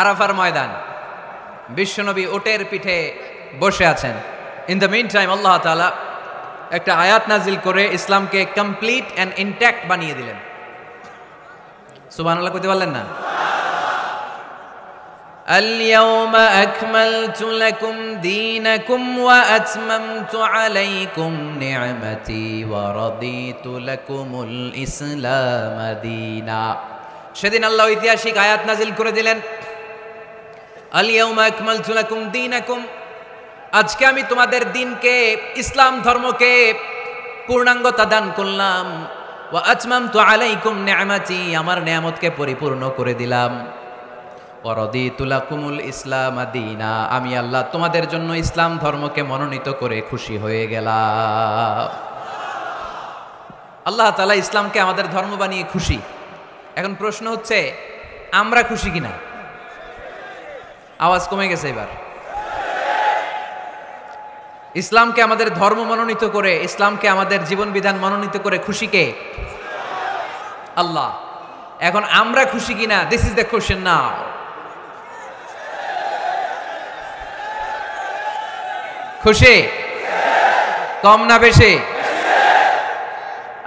আরাফার ময়দান, বিশ্বনবী উটের পিঠে বসে আছেন। ইন দ্য মিন টাইম আল্লাহ তাআলা একটা আয়াত নাজিল করে ইসলামকে কমপ্লিট অ্যান্ড ইনট্যাক্ট বানিয়ে দিলেন। সুবহানাল্লাহ কইতে পারলেন না? اليوم أكملت لكم دينكم وأتممت عليكم نعمتي ورضيت لكم الإسلام دينا। সেদিন আল্লাহ ঐতিহাসিক আয়াত নাজিল করে দিলেন, আল-ইয়াউমা আকমালতু লাকুম দীনাকুম, আজকে আমি তোমাদের দিনকে, ইসলাম ধর্মকে পূর্ণাঙ্গতা দান করলাম। ওয়া আতমামতু আলাইকুম নি'মাতি, আমার নিয়ামতকে পরিপূর্ণ করে দিলাম। ওয়া রাদিতু লাকুমুল ইসলাম দীনা, আমি আল্লাহ তোমাদের জন্য ইসলাম ধর্মকে মনোনীত করে খুশি হয়ে গেলাম। আল্লাহ তাআলা ইসলামকে আমাদের ধর্ম বানিয়ে খুশি। এখন প্রশ্ন হচ্ছে, আমরা খুশি কিনা? আওয়াজ কমে গেছে এবার। ইসলামকে আমাদের ধর্ম মনোনীত করে, ইসলামকে আমাদের জীবন বিধান মনোনীত করে খুশি কে? আল্লাহ। এখন আমরা খুশি কিনা? দিস ইজ দ্য কোশ্চেন নাও। খুশি? কম না বেশি?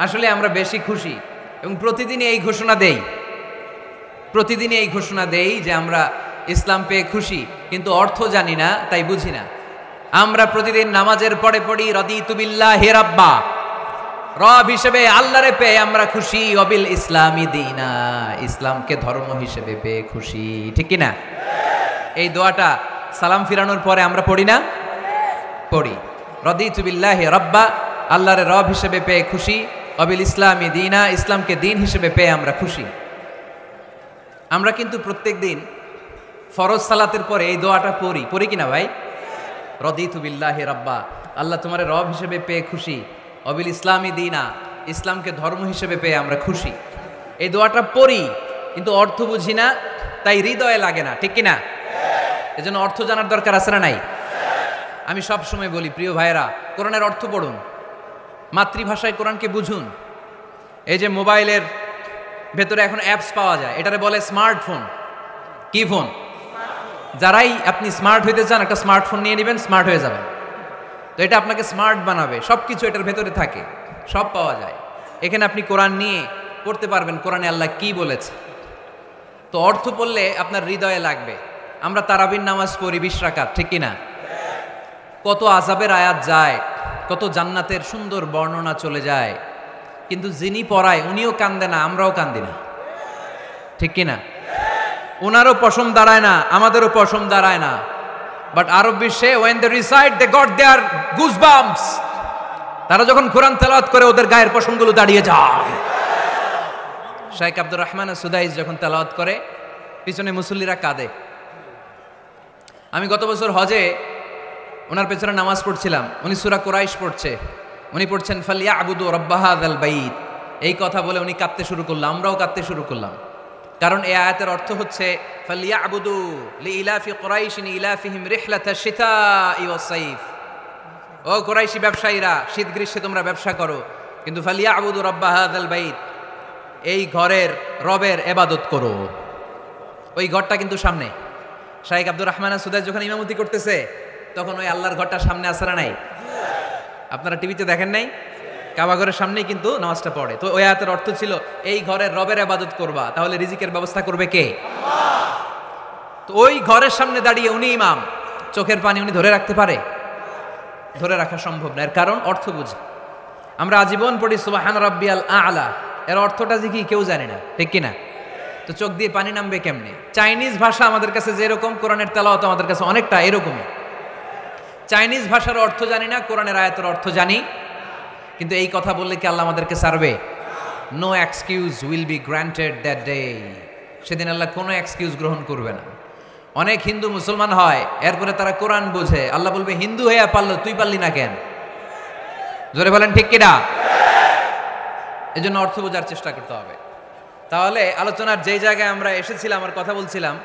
আসলে আমরা বেশি খুশি এবং প্রতিদিনই এই ঘোষণা দেই, প্রতিদিনই এই ঘোষণা দেই যে আমরা ইসলাম পেয়ে খুশি, কিন্তু অর্থ জানি না, তাই বুঝি না। আমরা প্রতিদিন নামাজের পরে পড়ি রাদিতু বিল্লাহি রাব্বা, রব হিসেবে আল্লাহরে পেয়ে আমরা খুশি। ওয়াবিল ইসলামি দীনা, ইসলামকে ধর্ম হিসেবে পেয়ে খুশি। ঠিক কি না? এই দোয়াটা সালাম ফিরানোর পরে আমরা পড়ি না? পড়ি। রাদিতু বিল্লাহি রাব্বা, আল্লাহরে রব হিসেবে পেয়ে খুশি। ওয়াবিল ইসলামি দীনা, ইসলামকে দিন হিসেবে পেয়ে আমরা খুশি। আমরা কিন্তু প্রত্যেক দিন ফরজ সালাতের পরে এই দোয়াটা পড়ি, পড়ি কিনা ভাই? রাদিতু বিল্লাহি রাব্বা, আল্লাহ তোমারে রব হিসেবে পেয়ে খুশি। ওয়াবিল ইসলামি দীনা, ইসলামকে ধর্ম হিসেবে পেয়ে আমরা খুশি। এই দোয়াটা পড়ি কিন্তু অর্থ বুঝি না, তাই হৃদয়ে লাগে না। ঠিক কিনা? এজন্য অর্থ জানার দরকার আছে না নাই? আমি সব সময় বলি, প্রিয় ভাইরা, কোরআনের অর্থ পড়ুন, মাতৃভাষায় কোরআনকে বুঝুন। এই যে মোবাইলের ভেতরে এখন অ্যাপস পাওয়া যায়, এটারে বলে স্মার্টফোন। কি ফোন? যারাই আপনি স্মার্ট হইতে চান, একটা স্মার্টফোন নিয়ে নেবেন, স্মার্ট হয়ে যাবেন। তো এটা আপনাকে স্মার্ট বানাবে, সব কিছু এটার ভেতরে থাকে, সব পাওয়া যায়। এখানে আপনি কোরআন নিয়ে পড়তে পারবেন, কোরআনে আল্লাহ কি বলেছে। তো অর্থ পড়লে আপনার হৃদয়ে লাগবে। আমরা তারাবির নামাজ পড়ি 20 রাকাত, ঠিক কিনা? কত আযাবের আয়াত যায়, কত জান্নাতের সুন্দর বর্ণনা চলে যায়, কিন্তু যিনি পড়ায় উনিও কান্দে না, আমরাও কান্দি না। ঠিক কিনা? ওনারও পশম দাঁড়ায় না, আমাদেরও পশম দাঁড়ায় না। বাট আরব বিশ্বে when they recite they got their goosebumps, তারা যখন কোরআন তেলাওয়াত করে ওদের গায়ের পশমগুলো দাঁড়িয়ে যায়। শাইখ আব্দুর রহমান সুদাইস যখন তেলাওয়াত করে পিছনে মুসল্লিরা কাঁদে। আমি গত বছর হজে ওনার পেছনে নামাজ পড়ছিলাম, উনি সূরা কুরাইশ পড়ছে, উনি পড়ছেন ফালিয়াবুদু রাব্বা হাযাল বাইত। এই কথা বলে উনি কাঁদতে শুরু করলাম, আমরাও কাঁদতে শুরু করলাম। কারণ এই আয়াতের অর্থ হচ্ছে ফালিয়াবুদু লিইলাফি কুরাইশিন ইলাফিহিম রিহলাতাশ শিতাই ওয়াস সাইফ। ও কুরাইশি ব্যবসায়ীরা, শীত গ্রীষ্মে তোমরা ব্যবসা করো, কিন্তু ফালিয়াবুদু রাব্বা হাযাল বাইত, এই ঘরের রবের ইবাদত করো। ওই ঘরটা কিন্তু সামনে। শাইখ আব্দুর রহমান সুদাইস যখন ইমামতি করতেছে তখন ওই আল্লাহর ঘরটা সামনে আছে না নাই? আপনারা টিভিতে দেখেন নাই? কাবা ঘরের সামনেই কিন্তু নামাজটা পড়ে। তো ওই আয়াতের অর্থ ছিল এই ঘরের রবের ইবাদত করবা, তাহলে রিজিকের ব্যবস্থা করবে কে? আল্লাহ। তো ওই ঘরের সামনে দাঁড়িয়ে উনি ইমাম, চোখের পানি উনি ধরে রাখতে পারে? ধরে রাখা সম্ভব না। এর কারণ অর্থ বুঝে। আমরা আজীবন পড়ি সুবহান রাব্বিয়াল আ'লা, এর অর্থটা যে কি কেউ জানে না, ঠিক কিনা? তো চোখ দিয়ে পানি নামবে কেমনে? চাইনিজ ভাষা আমাদের কাছে যেরকম, কোরআনের তেলাওয়াত আমাদের কাছে অনেকটা এরকমই। চাইনিজ ভাষার অর্থ জানি না, কোরআনের আয়াতের অর্থ জানি, কিন্তু এই কথা বললে কি আল্লাহ আমাদেরকে ছাড়বে? No excuse will be granted that day. সেদিন আল্লাহ কোনো এক্সকিউজ গ্রহণ করবে না। অনেক হিন্দু মুসলমান হয়, এরপরে তারা কোরআন বোঝে, আল্লাহ বলবে হিন্দু হয়ে পারলো, তুই পারলি না কেন? জোরে বলেন ঠিক কিনা? এই জন্য অর্থ বোঝার চেষ্টা করতে হবে। তাহলে আলোচনার যেই জায়গায় আমরা এসেছিলাম আর কথা বলছিলাম,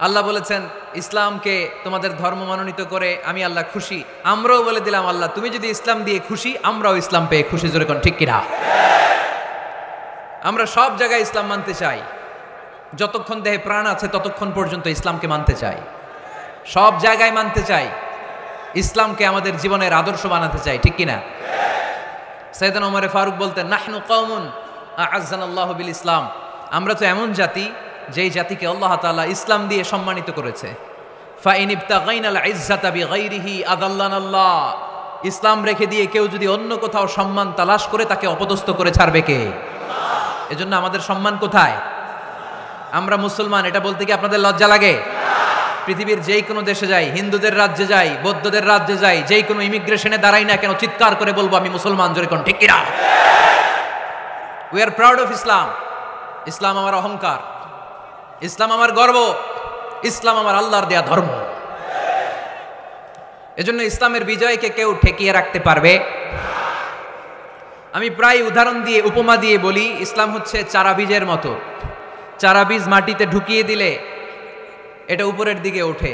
আল্লাহ বলেছেন ইসলামকে তোমাদের ধর্ম মনোনীত করে আমি আল্লাহ খুশি। আমরাও বলে দিলাম আল্লাহ তুমি যদি ইসলাম দিয়ে খুশি, আমরাও ইসলাম পেয়ে খুশি। জোরে কোন ঠিক কিনা? আমরা সব জায়গায় ইসলাম মানতে চাই, যতক্ষণ দেহে প্রাণ আছে ততক্ষণ পর্যন্ত ইসলামকে মানতে চাই, সব জায়গায় মানতে চাই, ইসলামকে আমাদের জীবনের আদর্শ বানাতে চাই, ঠিক কিনা? সাইয়েদনা ওমর ফারুক বলতেন, নাহনু কওমুন আ'আজ্জানাল্লাহু বিল ইসলাম, আমরা তো এমন জাতি যেই জাতিকে আল্লাহ তাআলা ইসলাম দিয়ে সম্মানিত করেছে। ফাইন ইবতাগাইনাল ইজ্জাতা বিগাইরিহি আদাল্লানাল্লাহ, ইসলাম রেখে দিয়ে কেউ যদি অন্য কোথাও সম্মান তালাশ করে তাকে অপদস্থ করে ছাড়বে কে? আল্লাহ। এজন্য আমাদের সম্মান কোথায়? আমরা মুসলমান, এটা বলতে কি আপনাদের লজ্জা লাগে? পৃথিবীর যেই কোনো দেশে যাই, হিন্দুদের রাজ্যে যাই, বৌদ্ধদের রাজ্যে যাই, যেই কোনো ইমিগ্রেশনে দাঁড়াই না কেন, চিৎকার করে বলবো আমি মুসলমান, জোরে কোন ঠিক কিনা? We are proud of Islam. ইসলাম আমার অহংকার, ইসলাম আমার গর্ব, ইসলাম আমার আল্লাহর দেয়া ধর্ম। এজন্য ইসলামের বিজয়কে কেউ ঠেকিয়ে রাখতে পারবে? আমি প্রায় উদাহরণ দিয়ে, উপমা দিয়ে বলি, ইসলাম হচ্ছে চারা বীজের মতো। চারা বীজ মাটিতে ঢুকিয়ে দিলে এটা উপরের দিকে ওঠে।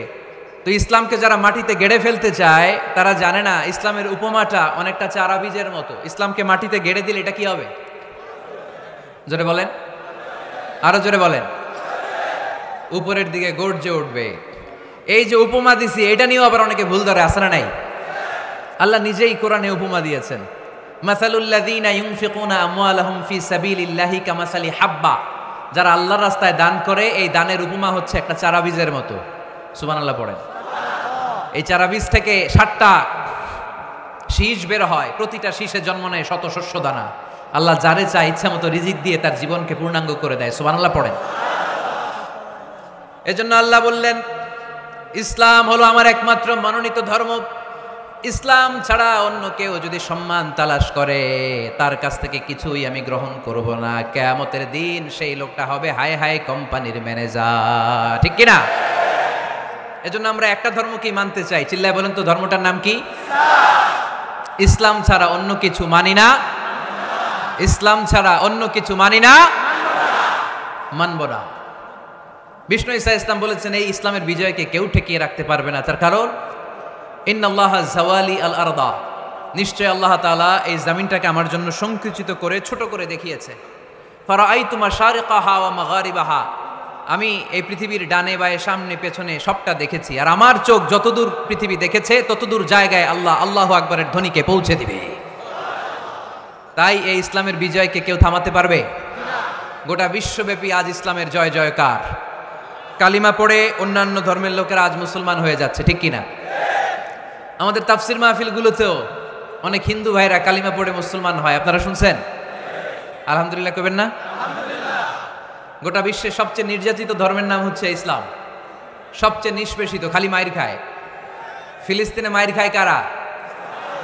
তো ইসলামকে যারা মাটিতে গেড়ে ফেলতে চায় তারা জানে না ইসলামের উপমাটা অনেকটা চারা বীজের মতো। ইসলামকে মাটিতে গেড়ে দিলে এটা কি হবে? জোরে বলেন, আরো জোরে বলেন। উপরের দিকে গর্জে উঠবে। এই যে উপমা দিছি, এটা নিয়েও আবার অনেকে ভুল ধরে, আছে না নাই? আল্লাহ নিজেই কোরআনে উপমা দিয়েছেন, মাসালুল্লাযীনা ইউনফিকুনা আমওয়ালাহুম ফি সাবিলিল্লাহি কামাসালি হাব্বা, যারা আল্লাহর রাস্তায় দান করে এই দানের উপমা হচ্ছে একটা চারা বীজের মতো। সুবহানাল্লাহ পড়েন। এই চারা বীজ থেকে 60টা শীষ বের হয়, প্রতিটা শীষে জন্ম নেয় শত শস্য দানা। আল্লাহ যারে চায় ইচ্ছা মতো রিজিক দিয়ে তার জীবনকে পূর্ণাঙ্গ করে দেয়। সুবহানাল্লাহ পড়েন। এজন্য আল্লাহ বললেন, ইসলাম হলো আমার একমাত্র মনোনীত ধর্ম। ইসলাম ছাড়া অন্য কেউ যদি সম্মান তালাশ করে তার কাছ থেকে কিছুই আমি গ্রহণ করব না। কিয়ামতের দিন সেই লোকটা হবে হাই হাই কোম্পানির ম্যানেজার, ঠিক কিনা? এজন্য আমরা একটা ধর্মকেই মানতে চাই। চিল্লায় বলেন তো, ধর্মটার নাম কি? ইসলাম ছাড়া অন্য কিছু মানি না। ইসলাম ছাড়া অন্য কিছু মানি না, মানব না। বিষ্ণু ঈসা ইসলাম বলেছেন, এই ইসলামের বিজয়কে কেউ ঠেকিয়ে রাখতে পারবে না। তার কারণ, ইন্নাল্লাহ জাওয়ালি আল আরদা, নিশ্চয় আল্লাহ তাআলা এই জমিনটাকে আমার জন্য সংকুচিত করে ছোট করে দেখিয়েছে। ফারাআইতু মাশারিকাহা ওয়া মাগারিবাহা, আমি এই পৃথিবীর ডানে বায়ে সামনে পেছনে সবটা দেখেছি। আর আমার চোখ যতদূর পৃথিবী দেখেছে ততদূর জায়গায় আল্লাহ আল্লাহু আকবারের ধ্বনিকে পৌঁছে দিবে। তাই এই ইসলামের বিজয়কে কেউ থামাতে পারবে না। গোটা বিশ্বব্যাপী আজ ইসলামের জয় জয়কার। কালিমা পড়ে অন্যান্য ধর্মের লোকেরা আজ মুসলমান হয়ে যাচ্ছে, ঠিক কিনা? আমাদের তাফসির মাহফিলগুলোতেও অনেক হিন্দু ভাইরা কালিমা পড়ে মুসলমান হয়, আপনারা শুনছেন? আলহামদুলিল্লাহ কবেন না? গোটা বিশ্বের সবচেয়ে নির্যাতিত ধর্মের নাম হচ্ছে ইসলাম, সবচেয়ে নিষ্পেষিত, খালি মাইর খায়। ফিলিস্তিনে মাইর খায় কারা?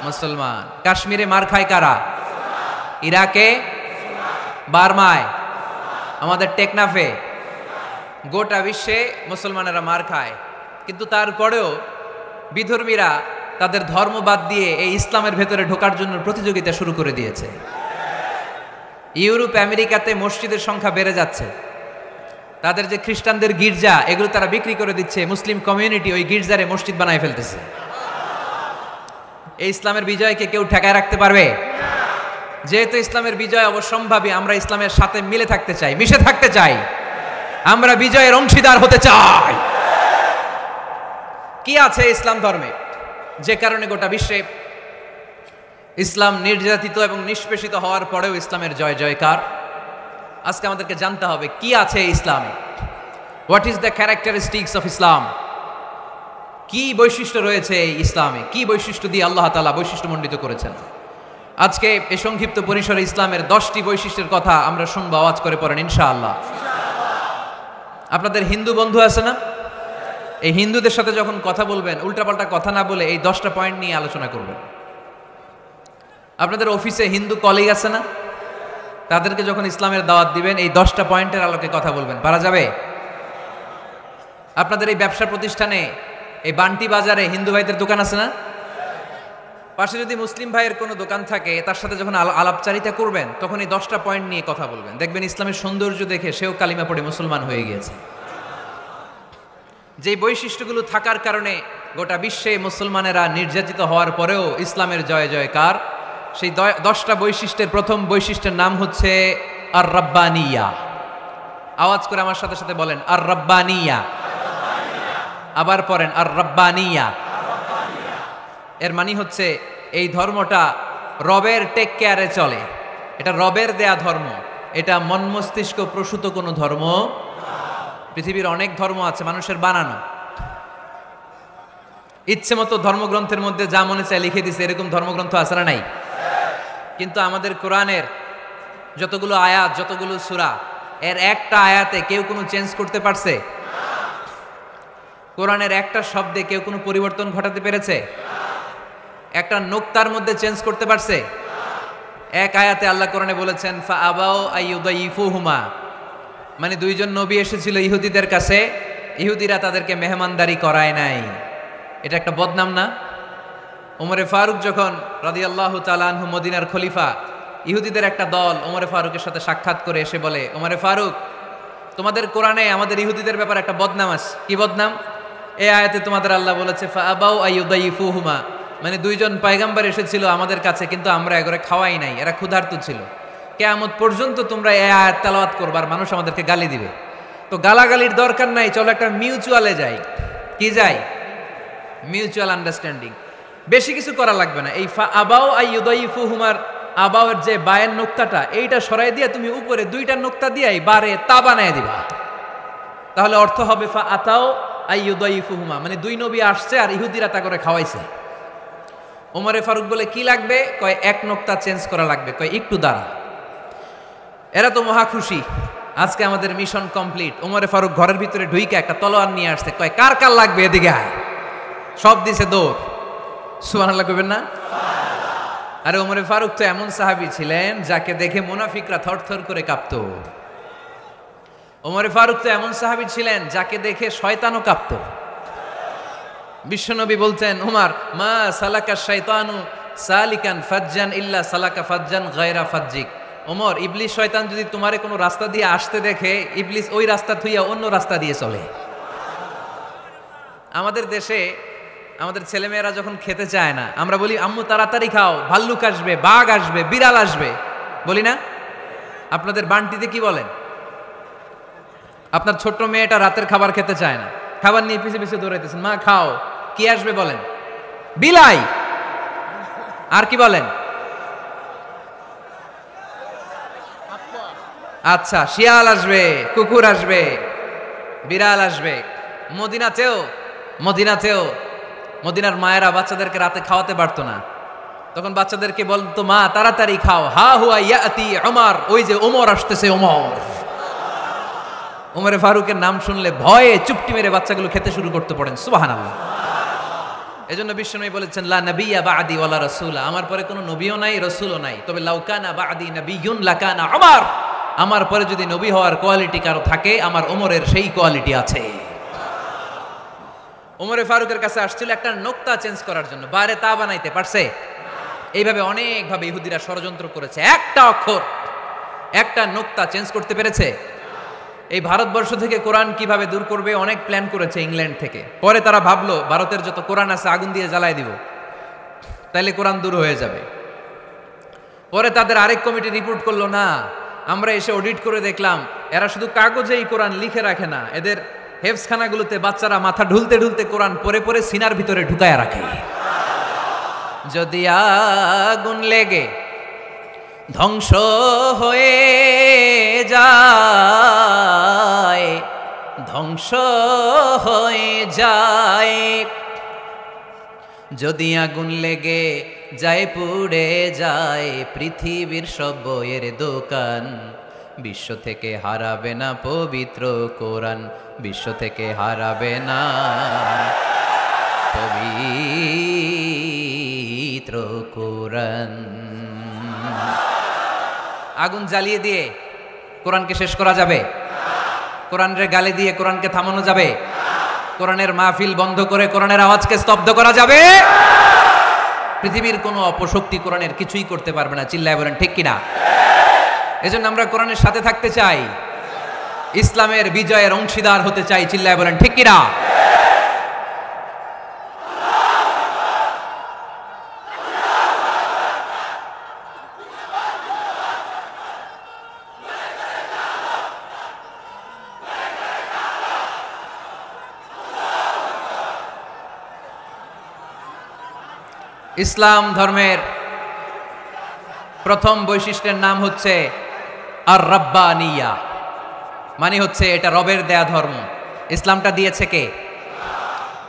মুসলমান। কাশ্মীরে মার খায় কারা? ইরাকে, বার্মায়, আমাদের টেকনাফে, গোটা বিশ্বে মুসলমানেরা মার খায়। কিন্তু তারপরেও বিধর্মীরা তাদের ধর্ম বাদ দিয়ে এই ইসলামের ভেতরে ঢোকার জন্য প্রতিযোগিতা শুরু করে দিয়েছে। ইউরোপ আমেরিকাতে মসজিদের সংখ্যা বেড়ে যাচ্ছে। তাদের যে খ্রিস্টানদের গির্জা, এগুলো তারা বিক্রি করে দিচ্ছে। মুসলিম কমিউনিটি ওই গির্জারে মসজিদ বানায় ফেলতেছে। এই ইসলামের বিজয়কে কেউ ঠেকায় রাখতে পারবে? যেহেতু ইসলামের বিজয় অবশ্যম্ভাবী, আমরা ইসলামের সাথে মিলে থাকতে চাই, মিশে থাকতে চাই, আমরা বিজয়ের অংশীদার হতে চাই। কি আছে ইসলাম ধর্মে যে কারণে গোটা বিশ্বে ইসলাম নির্যাতিত এবং নিষ্পেষিত হওয়ার পরেও ইসলামের জয় জয়কার? আজকে আমাদেরকে জানতে হবে কি আছে ইসলামে। What is the characteristics of Islam? কি বৈশিষ্ট্য রয়েছে এই ইসলামে? কি বৈশিষ্ট্য দিয়ে আল্লাহ তাআলা বৈশিষ্ট্যমণ্ডিত করেছেন? আজকে এই সংক্ষিপ্ত পরিসরে ইসলামের 10টি বৈশিষ্ট্যের কথা আমরা শুনবো। আওয়াজ করে পড়েন ইনশাআল্লাহ। আপনাদের হিন্দু বন্ধু আছে না? এই হিন্দুদের সাথে যখন কথা বলবেন উল্টাপাল্টা কথা না বলে এই 10টা পয়েন্ট নিয়ে আলোচনা করবেন। আপনাদের অফিসে হিন্দু কলিগ আছে না? তাদেরকে যখন ইসলামের দাওয়াত দিবেন এই 10টা পয়েন্টের আলোকে কথা বলবেন, পারা যাবে? আপনাদের এই ব্যবসা প্রতিষ্ঠানে, এই বান্টি বাজারে হিন্দু ভাইদের দোকান আছে না? পাশে যদি মুসলিম ভাইয়ের কোনো দোকান থাকে তার সাথে যখন আলাপচারিতা করবেন তখন এই 10টা পয়েন্ট নিয়ে কথা বলবেন। দেখবেন ইসলামের সৌন্দর্য দেখে সেও কালিমা পড়ে মুসলমান হয়ে গিয়েছে। যে বৈশিষ্ট্যগুলো থাকার কারণে গোটা বিশ্বে মুসলমানেরা নির্যাতিত হওয়ার পরেও ইসলামের জয় জয়কার, সেই 10টা বৈশিষ্ট্যের প্রথম বৈশিষ্ট্যের নাম হচ্ছে আর রাব্বানিয়া। আওয়াজ করে আমার সাথে সাথে বলেন আর রাব্বানিয়া। আবার পড়েন আর রাব্বানিয়া। এর মানে হচ্ছে এই ধর্মটা রবের টেক কেয়ারে চলে, এটা রবের দেয়া ধর্ম, এটা মন মস্তিষ্ক প্রসূত কোনো ধর্ম। পৃথিবীর অনেক ধর্ম আছে মানুষের বানানো, ইচ্ছে মতো ধর্মগ্রন্থের মধ্যে যা মনে চায় লিখে দিছে, এরকম ধর্মগ্রন্থ আছে না নাই? কিন্তু আমাদের কোরআনের যতগুলো আয়াত, যতগুলো সূরা, এর একটা আয়াতে কেউ কোনো চেঞ্জ করতে পারছে? কোরআনের একটা শব্দে কেউ কোনো পরিবর্তন ঘটাতে পেরেছে? একটা নোক্তার মধ্যে চেঞ্জ করতে পারছে? এক আয়াতে আল্লাহ কোরআনে বলেছেন ফা আবাউ আইয়ুদাইফুহুমা, মানে দুইজন নবী এসেছিল ইহুদিদের কাছে, ইহুদিরা তাদেরকে মেহমানদারি করায় নাই। এটা একটা বদনাম না? ওমরে ফারুক যখন রাদিয়াল্লাহু তাআলা আনহু মদিনার খলিফা, ইহুদিদের একটা দল ওমরে ফারুকের সাথে সাক্ষাৎ করে এসে বলে, ওমরে ফারুক, তোমাদের কোরআনে আমাদের ইহুদিদের ব্যাপারে একটা বদনাম আছে। কি বদনাম? এই আয়াতে তোমাদের আল্লাহ বলেছে ফা আবাউ আইয়ুদাইফুহুমা, মানে দুইজন পয়গম্বর এসেছিল আমাদের কাছে, কিন্তু আমরা এগরে খাওয়াই নাই, এরা ক্ষুধার্ত ছিল। কিয়ামত পর্যন্ত তোমরা এই আয়াত তেলাওয়াত করবা আর মানুষ আমাদেরকে গালি দিবে। তো গালাগালির দরকার নাই, চলো একটা মিউচুয়ালে যাই। কি যাই? Mutual understanding. বেশি কিছু করা লাগবে না। এই ফা আবাউ আইয়ুদাইফুহুমার আবাউয়ের যে বায়ের নোক্তাটা, এইটা সরাই দিয়ে তুমি উপরে দুইটা নোক্তা দিয়াই বারে তা বানায় দিবা, তাহলে অর্থ হবে ফা আতাও আইয়ুদাইফুহুমা, মানে দুই নবী আসছে আর ইহুদিরা তা করে খাওয়াইছে। ওমরে ফারুক বলে কি লাগবে? কয় এক নোক্তা চেঞ্জ করা লাগবে। কয় একটু দাঁড়া। এরা তো মহা খুশি, আজকে আমাদের মিশন কমপ্লিট। ওমরে ফারুক ঘরের ভিতরে ঢুইকে একটা তলোয়ার নিয়ে আসছে, কয় কার কার লাগবে এদিকে আয়। সব দিছে দৌড়। সুবহানাল্লাহ কইবেন না? আরে ওমরে ফারুক তো এমন সাহাবী ছিলেন যাকে দেখে মুনাফিকরা থরথর করে কাঁপতো। ওমরে ফারুক তো এমন সাহাবী ছিলেন যাকে দেখে শয়তানও কাঁপতো। বিশ্বনবী বলতেন, উমার মা সালাকা শাইতানু সালিকান ফাজ্জান ইল্লা সালাকা ফাজ্জান গায়রা ফাজ্জিক। ওমর, ইবলিস শয়তান যদি তোমারে কোনো রাস্তা দিয়ে আসতে দেখে, ইবলিস ওই রাস্তা থুইয়া অন্য রাস্তা দিয়ে চলে। আমাদের দেশে আমাদের ছেলেমেয়েরা যখন খেতে চায় না, আমরা বলি আম্মু তাড়াতাড়ি খাও, ভাল্লুক আসবে, বাঘ আসবে, বিড়াল আসবে, বলি না? আপনাদের বান্টিতে কি বলেন? আপনার ছোট্ট মেয়েটা রাতের খাবার খেতে চায় না, খাবার নিয়ে পিছে পিছে দৌড়াইতেছেন, মা খাও, কি আসবে বলেন? বিলাই। আর কি বলেন? আচ্ছা, শিয়াল আসবে, কুকুর আসবে, বিড়াল আসবে। মদিনাতেও মদিনার মায়েরা বাচ্চাদেরকে রাতে খাওয়াতে পারতো না, তখন বাচ্চাদেরকে বলতো মা তাড়াতাড়ি খাও, হা হুয়া ইয়াতি ওমর, ওই যে ওমর আসতেছে ওমর। ওমরে ফারুকের নাম শুনলে ভয়ে চুপটি মেরে বাচ্চাগুলো খেতে শুরু করতে পড়েন। সুবহানাল্লাহ। এজন্য বিশ্বনবী বলেছেন লা নাবিয়্যা বা'দি ওয়ালা রাসূলা, আমার পরে কোনো নবীও নাই, রাসূলও নাই, তবে লাউ কানা বা'দি নাবিয়্যুন লাকানা ওমর, আমার পরে যদি নবী হওয়ার কোয়ালিটি কারো থাকে, আমার ওমরের সেই কোয়ালিটি আছে। ওমরে ফারুকের কাছে আসছিল একটা নোক্তা চেঞ্জ করার জন্য, বাইরে তা বানাইতে পারছে? এইভাবে অনেকভাবে ইহুদিরা ষড়যন্ত্র করেছে, একটা অক্ষর, একটা নোক্তা চেঞ্জ করতে পেরেছে? এই ভারতবর্ষ থেকে কোরআন কিভাবে দূর করবে অনেক প্ল্যান করেছে ইংল্যান্ড থেকে। পরে তারা ভাবলো ভারতের যত কোরআন আছে আগুন দিয়ে জ্বালায় দিব, তাইলে কোরআন দূর হয়ে যাবে। পরে তাদের আরেক কমিটি রিপোর্ট করলো, না, আমরা এসে অডিট করে দেখলাম এরা শুধু কাগজেই কোরআন লিখে রাখে না, এদের হেফজখানাগুলোতে বাচ্চারা মাথা ঢুলতে ঢুলতে কোরআন পরে পরে সিনার ভিতরে ঢুকায় রাখে। যদি আগুন লেগে ধ্বংস হয়ে যায়, ধ্বংস হয়ে যায়, যদি আগুন লেগে যায় পুড়ে যায় পৃথিবীর সব বইয়ের দোকান, বিশ্ব থেকে হারাবে না পবিত্র কোরআন, বিশ্ব থেকে হারাবে না পবিত্র কোরআন। আগুন জ্বালিয়ে দিয়ে কোরআনকে শেষ করা যাবে? কোরআনের গালি দিয়ে কোরআনকে থামানো যাবে? কোরআনের মাহফিল বন্ধ করে কোরআনের আওয়াজকে স্তব্ধ করা যাবে? পৃথিবীর কোনো অপশক্তি কোরআনের কিছুই করতে পারবে না। চিল্লায় বলেন ঠিক কিনা? এজন্য আমরা কোরআনের সাথে থাকতে চাই, ইসলামের বিজয়ের অংশীদার হতে চাই। চিল্লায় বলেন ঠিক কিনা? ইসলাম ধর্মের প্রথম বৈশিষ্ট্যের নাম হচ্ছে আর রাব্বানিয়া, মানে হচ্ছে এটা রবের দেয়া ধর্ম। ইসলামটা দিয়েছে কে?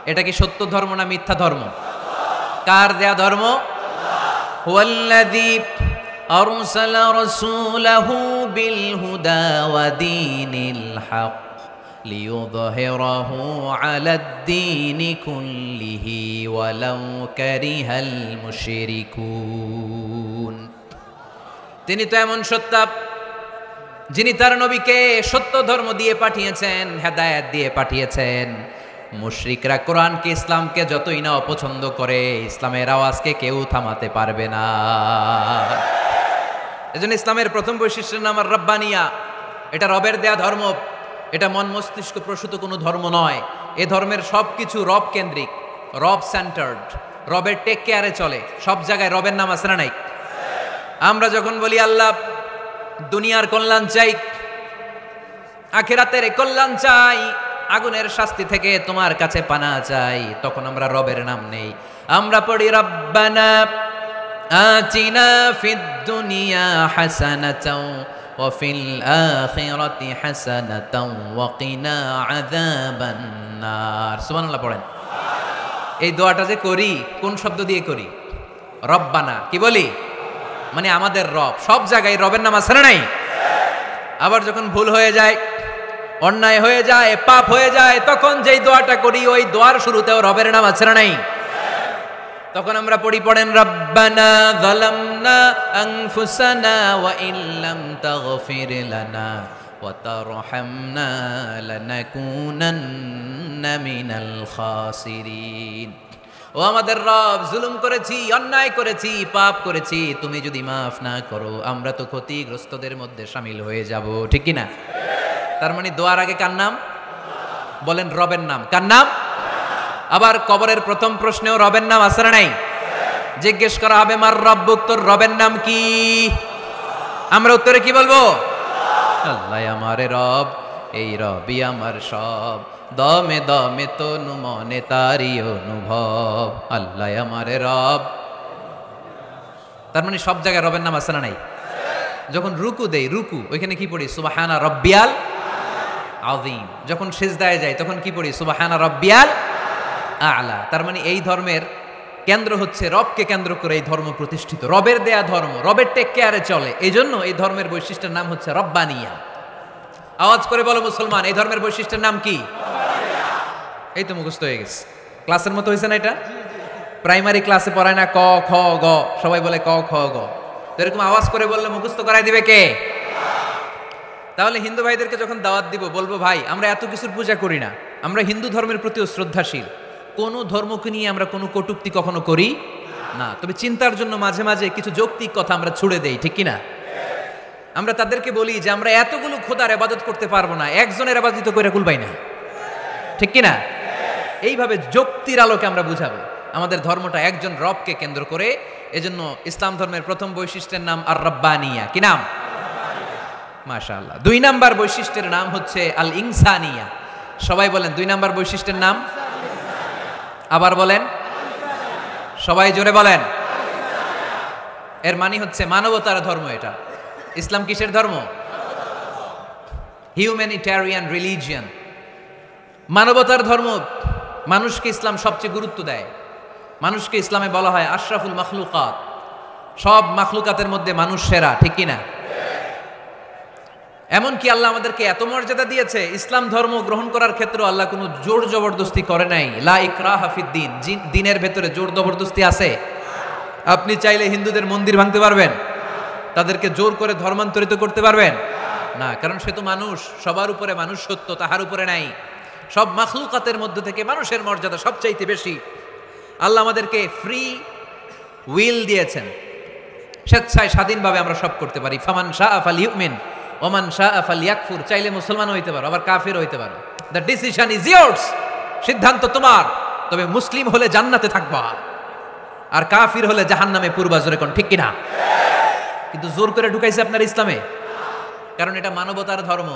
এটা কি সত্য ধর্ম না মিথ্যা ধর্ম? কার দেয়া ধর্ম? হুয়াল্লাযী আরসালা রাসূলাহু বিল হুদা ওয়া দীনিল হক লিইয়ুযহিরাহু আলাদ-দীনি কুল্লিহি ওয়ালাউ কারিহাল মুশরিকুন। তিনি তো এমন সত্তা যিনি তার নবীকে সত্য ধর্ম দিয়ে পাঠিয়েছেন, হেদায়েত দিয়ে পাঠিয়েছেন। মুশরিকরা কোরআনকে, ইসলামকে যতই না অপছন্দ করে, ইসলামের আওয়াজকে কেউ থামাতে পারবে না। এজন্য ইসলামের প্রথম বৈশিষ্ট্যের নাম আর রাব্বানিয়া। এটা রবের দেয়া ধর্ম, এটা মন মস্তিষ্ক প্রসূত কোনো ধর্ম নয়। এ ধর্মের সবকিছু রব কেন্দ্রিক, রব সেন্টার্ড, রবের টেক কেয়ারে চলে। সব জায়গায় রবের নাম আছে না নাই? আমরা যখন বলি আল্লাহ দুনিয়ার কল্যাণ চাই, আখিরাতের কল্যাণ চাই, আগুনের শাস্তি থেকে তোমার কাছে পানা চাই, তখন আমরা রবের নাম নেই। আমরা পড়ি রব্বানা আতিনা ফিদ দুনিয়া হাসানাতাও ওয়া ফিল আখিরাতি হাসানাতাও ওয়া কিনা আযাবান নার। সুবহানাল্লাহ পড়েন। এই দোয়াটা যে করি, কোন শব্দ দিয়ে করি? রব্বানা। কি বলি? মানে আমাদের রব। সব জায়গায় রবের নাম আছে না নাই? আবার যখন ভুল হয়ে যায়, অন্যায় হয়ে যায়, পাপ হয়ে যায়, তখন যেই দোয়াটা করি, ওই দোয়ার শুরুতেও রবের নাম আছে না নাই? তখন আমরা পড়েন রব্বানা যালামনা আনফুসানা ওয়া ইল্লাম তাগফির লানা ওয়া তারহামনা লানাকুনান্না মিনাল খাসিরিন। ও আমাদের রব, জুলুম করেছি, অন্যায় করেছি, পাপ করেছি, তুমি যদি মাফ না করো আমরা তো ক্ষতিগ্রস্তদের মধ্যে শামিল হয়ে যাব। ঠিক কি না? তার মানে দোয়ার আগে কার নাম? বলেন রবের নাম। কার নাম? আবার কবরের প্রথম প্রশ্নেও রবের নাম আছে না নাই? জিজ্ঞেস করা হবে মার রব্বুক, তোর রবের নাম কি? আমরা উত্তরে কি বলবো? আল্লাহ আমারে রব, এই রবই আমার সব, দমে দমে তনু মনে তারি অনুভব, আল্লাহ আমারে রব। তার মানে সব জায়গায় রবের নাম আছে না নাই? যখন রুকু দেই, রুকু ওইখানে কি পড়ি? সুবহানা রব্বিয়াল আযীম। যখন সিজদায় যাই তখন কি পড়ি? সুবহানা রব্বিয়াল আ'লা। তার মানে এই ধর্মের কেন্দ্র হচ্ছে রবকে কেন্দ্র করে এই ধর্ম প্রতিষ্ঠিত, রবের দেয়া ধর্ম, রবের টেক কেয়ারে চলে। এই জন্য এই ধর্মের বৈশিষ্ট্যের নাম হচ্ছে রব্বানিয়া। আওয়াজ করে বলো মুসলমান, এই ধর্মের বৈশিষ্ট্যের নাম কি? এই তো মুখস্থ হয়ে গেছে। ক্লাসের মতো হয়েছে না এটা? প্রাইমারি ক্লাসে পড়ায় না ক খ গ, সবাই বলে ক খ গ। তো এরকম আওয়াজ করে বললে মুখস্থ করাই দিবে কে? তাহলে হিন্দু ভাইদেরকে যখন দাওয়াত দিব, বলবো ভাই আমরা এত কিছুর পূজা করি না, আমরা হিন্দু ধর্মের প্রতিও শ্রদ্ধাশীল, কোনো ধর্মকে নিয়ে আমরা কোনো কটূক্তি কখনো করি না, তবে চিন্তার জন্য মাঝে মাঝে কিছু যৌক্তিক কথা আমরা ছুড়ে দেই। ঠিক কিনা? আমরা তাদেরকে বলি যে আমরা এতগুলো খোদার ইবাদত করতে পারবো না, একজনের ইবাদত করে কুলবাই না। ঠিক কিনা? এইভাবে যুক্তির আলোকে আমরা বুঝাবো আমাদের ধর্মটা একজন রবকে কেন্দ্র করে। এজন্য ইসলাম ধর্মের প্রথম বৈশিষ্ট্যের নাম আর রাব্বানিয়া। কি নাম? মাশাআল্লাহ। 2 নাম্বার বৈশিষ্ট্যের নাম হচ্ছে আল ইনসানিয়া। সবাই বলেন 2 নাম্বার বৈশিষ্ট্যের নাম। আবার বলেন, সবাই জোরে বলেন। এর মানে হচ্ছে মানবতার ধর্ম। এটা ইসলাম কিসের ধর্ম? হিউম্যানিটেরিয়ান রিলিজিয়ন, মানবতার ধর্ম। মানুষকে ইসলাম সবচেয়ে গুরুত্ব দেয়। মানুষকে ইসলামে বলা হয় আশরাফুল মাখলুকাত, সব মাখলুকাতের মধ্যে মানুষ সেরা। ঠিক কিনা? এমনকি আল্লাহ আমাদেরকে এত মর্যাদা দিয়েছে, ইসলাম ধর্ম গ্রহণ করার ক্ষেত্রে আল্লাহ কোনো জোর জবরদস্তি করে নাই। লা ইকরাহা ফিদ্দিন, দিনের ভেতরে জোর জবরদস্তি আছে? আপনি চাইলে হিন্দুদের মন্দির ভাঙতে পারবেন? তাদেরকে জোর করে ধর্মান্তরিত করতে পারবেন না, কারণ সে তো মানুষ, সবার উপরে মানুষ সত্য, তাহার উপরে নাই। সব মাখলুকাতের মধ্য থেকে মানুষের মর্যাদা সবচাইতে বেশি। আল্লাহ আমাদেরকে ফ্রি উইল দিয়েছেন, স্বেচ্ছায় স্বাধীনভাবে আমরা সব করতে পারি। ফামান শাআ ফালইউমিন ওমান শাআ ফালইয়াকফুর। চাইলে মুসলমান হইতে পারো, আবার কাফির হইতে পারো। দ্য ডিসিশন ইজ ইয়ার্স, সিদ্ধান্ত তোমার। তবে মুসলিম হলে জান্নাতে থাকবা, আর কাফির হলে জাহান্নামে পূর্বা। জোরে কোন ঠিক কিনা? কিন্তু জোর করে ঢুকাইছে আপনার ইসলামে, কারণ এটা মানবতার ধর্ম,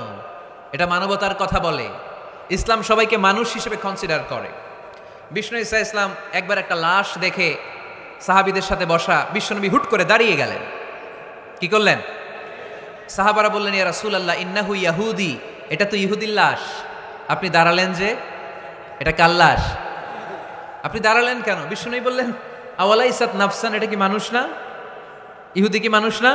এটা মানবতার কথা বলে। ইসলাম সবাইকে মানুষ হিসেবে কনসিডার করে। বিষ্ণু ঈসা ইসলাম একবার একটা লাশ দেখে সাহাবীদের সাথে বসা, বিশ্বনবী হুট করে দাঁড়িয়ে গেলেন। কি করলেন? সাহাবারা বললেন, ইয়া রাসূলুল্লাহ ইন্নাহু ইয়াহুদি, এটা তো ইহুদির লাশ। আপনি দাঁড়ালেন যে, এটা কার লাশ? আপনি দাঁড়ালেন কেন? বিশ্বনবী বললেন, আওয়ালাইসাত নাফসান, এটা কি মানুষ না? ইহুদি কি মানুষ না?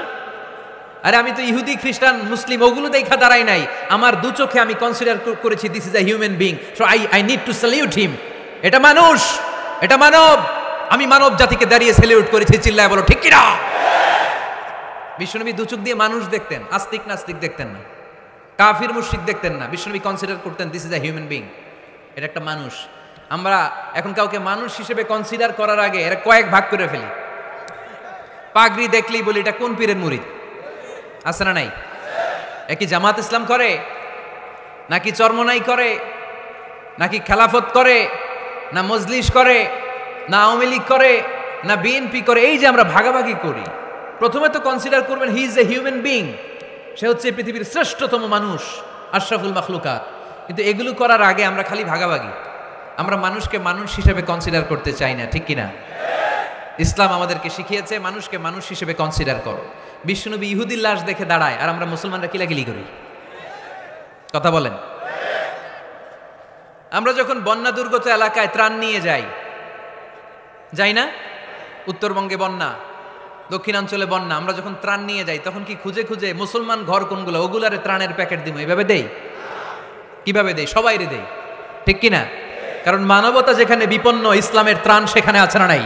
আরে আমি তো ইহুদি, খ্রিস্টান, মুসলিম ওগুলো দেখা দাঁড়াই নাই, আমার দু চোখে আমি কনসিডার করেছি this is a human being, so I need to salute হিম। এটা মানুষ, এটা মানব, আমি মানব জাতিকে দাঁড়িয়ে স্যালিউট করেছি। চিল্লায় বলো ঠিক কিনা? বিশ্বনবী দু চোখ দিয়ে মানুষ দেখতেন, আস্তিক নাস্তিক দেখতেন না, কাফির মুশরিক দেখতেন না। বিশ্বনবী কনসিডার করতেন this is a human being, এটা একটা মানুষ। আমরা এখন কাউকে মানুষ হিসেবে কনসিডার করার আগে এরা কয়েক ভাগ করে ফেলি। পাগড়ি দেখলেই বলি এটা কোন পীরের মুরিদ, আছে না নাই? একই জামাত ইসলাম করে, নাকি চরমনাই করে, নাকি খেলাফত করে, না মজলিস করে, না আওয়ামী লীগ করে, না বিএনপি করে? এই যে আমরা ভাগাভাগি করি, প্রথমে তো কনসিডার করবেন he is a human being, সে হচ্ছে পৃথিবীর শ্রেষ্ঠতম মানুষ, আশরাফুল মাখলুকাত। কিন্তু এগুলো করার আগে আমরা খালি ভাগাভাগি, আমরা মানুষকে মানুষ হিসেবে কনসিডার করতে চাই না, ঠিক কিনা? ইসলাম আমাদেরকে শিখিয়েছে মানুষকে মানুষ হিসেবে কনসিডার করো। বিশ্বনবী ইহুদির লাশ দেখে দাঁড়ায়, আর আমরা মুসলমানরা কিলাকিলি করি। কথা বলেন। আমরা যখন বন্যা দুর্গত এলাকায় ত্রাণ নিয়ে যাই না? উত্তরবঙ্গে বন্যা, দক্ষিণাঞ্চলে বন্যা, আমরা যখন ত্রাণ নিয়ে যাই তখন কি খুঁজে খুঁজে মুসলমান ঘর কোনগুলো ওগুলারে ত্রাণের প্যাকেট দিব এভাবে দেই? কিভাবে দেই? সবাইরে দেই, ঠিক কিনা? কারণ মানবতা যেখানে বিপন্ন, ইসলামের ত্রাণ সেখানে আছে না নাই?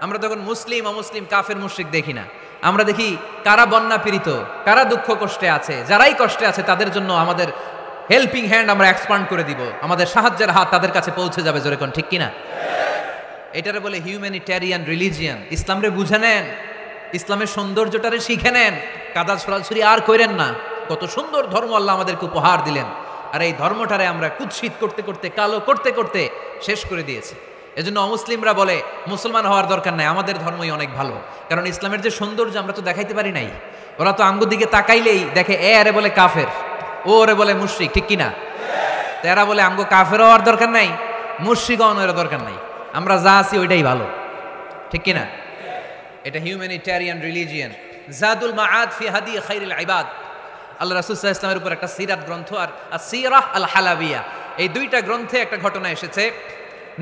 আমরা তখন মুসলিম অমুসলিম কাফের মুশরিক দেখি না, আমরা দেখি কারা বন্যা পীড়িত, কারা দুঃখ কষ্টে আছে, যারাই কষ্টে আছে তাদের জন্য আমাদের হেল্পিং হ্যান্ড আমরা এক্সপান্ড করে দিব, আমাদের সাহায্যের হাত তাদের কাছে পৌঁছে যাবে। জোরে কোন ঠিক কিনা? এটারে বলে হিউম্যানিটেরিয়ান রিলিজিয়ান। ইসলামরে বুঝে নেন, ইসলামের সৌন্দর্যটারে শিখে নেন, কাদা ছড়াছড়ি আর কইরেন না। কত সুন্দর ধর্ম আল্লাহ আমাদেরকে উপহার দিলেন, আর এই ধর্মটারে আমরা কুৎসিত করতে করতে, কালো করতে করতে শেষ করে দিয়েছি। এজন্য অমুসলিমরা বলে মুসলমান হওয়ার দরকার নাই, আমাদের ধর্মই অনেক ভালো। কারণ ইসলামের যে সৌন্দর্য আমরা তো দেখাইতে পারি নাই। ওরা তো আঙ্গুর দিকে তাকাইলেই দেখে এ আরে বলে কাফের, ও ওরে বলে মুশরিক, ঠিক কিনা? এরা বলে আঙ্গু কাফের হওয়ার দরকার নাই, মুশরিক হওয়ার দরকার নাই, আমরা যা আছি ওইটাই ভালো, ঠিক কিনা? এটা হিউম্যানিটেরিয়ান রিলিজিয়ান। জাদুল মাআদ ফি হাদি খায়রুল ইবাদ, আল্লাহ রাসূল সাল্লাল্লাহু আলাইহি ওয়াসাল্লামের উপর একটা সিরাত গ্রন্থ আর আসিরাহ আল হালাবিয়া, এই দুইটা গ্রন্থে একটা ঘটনা এসেছে।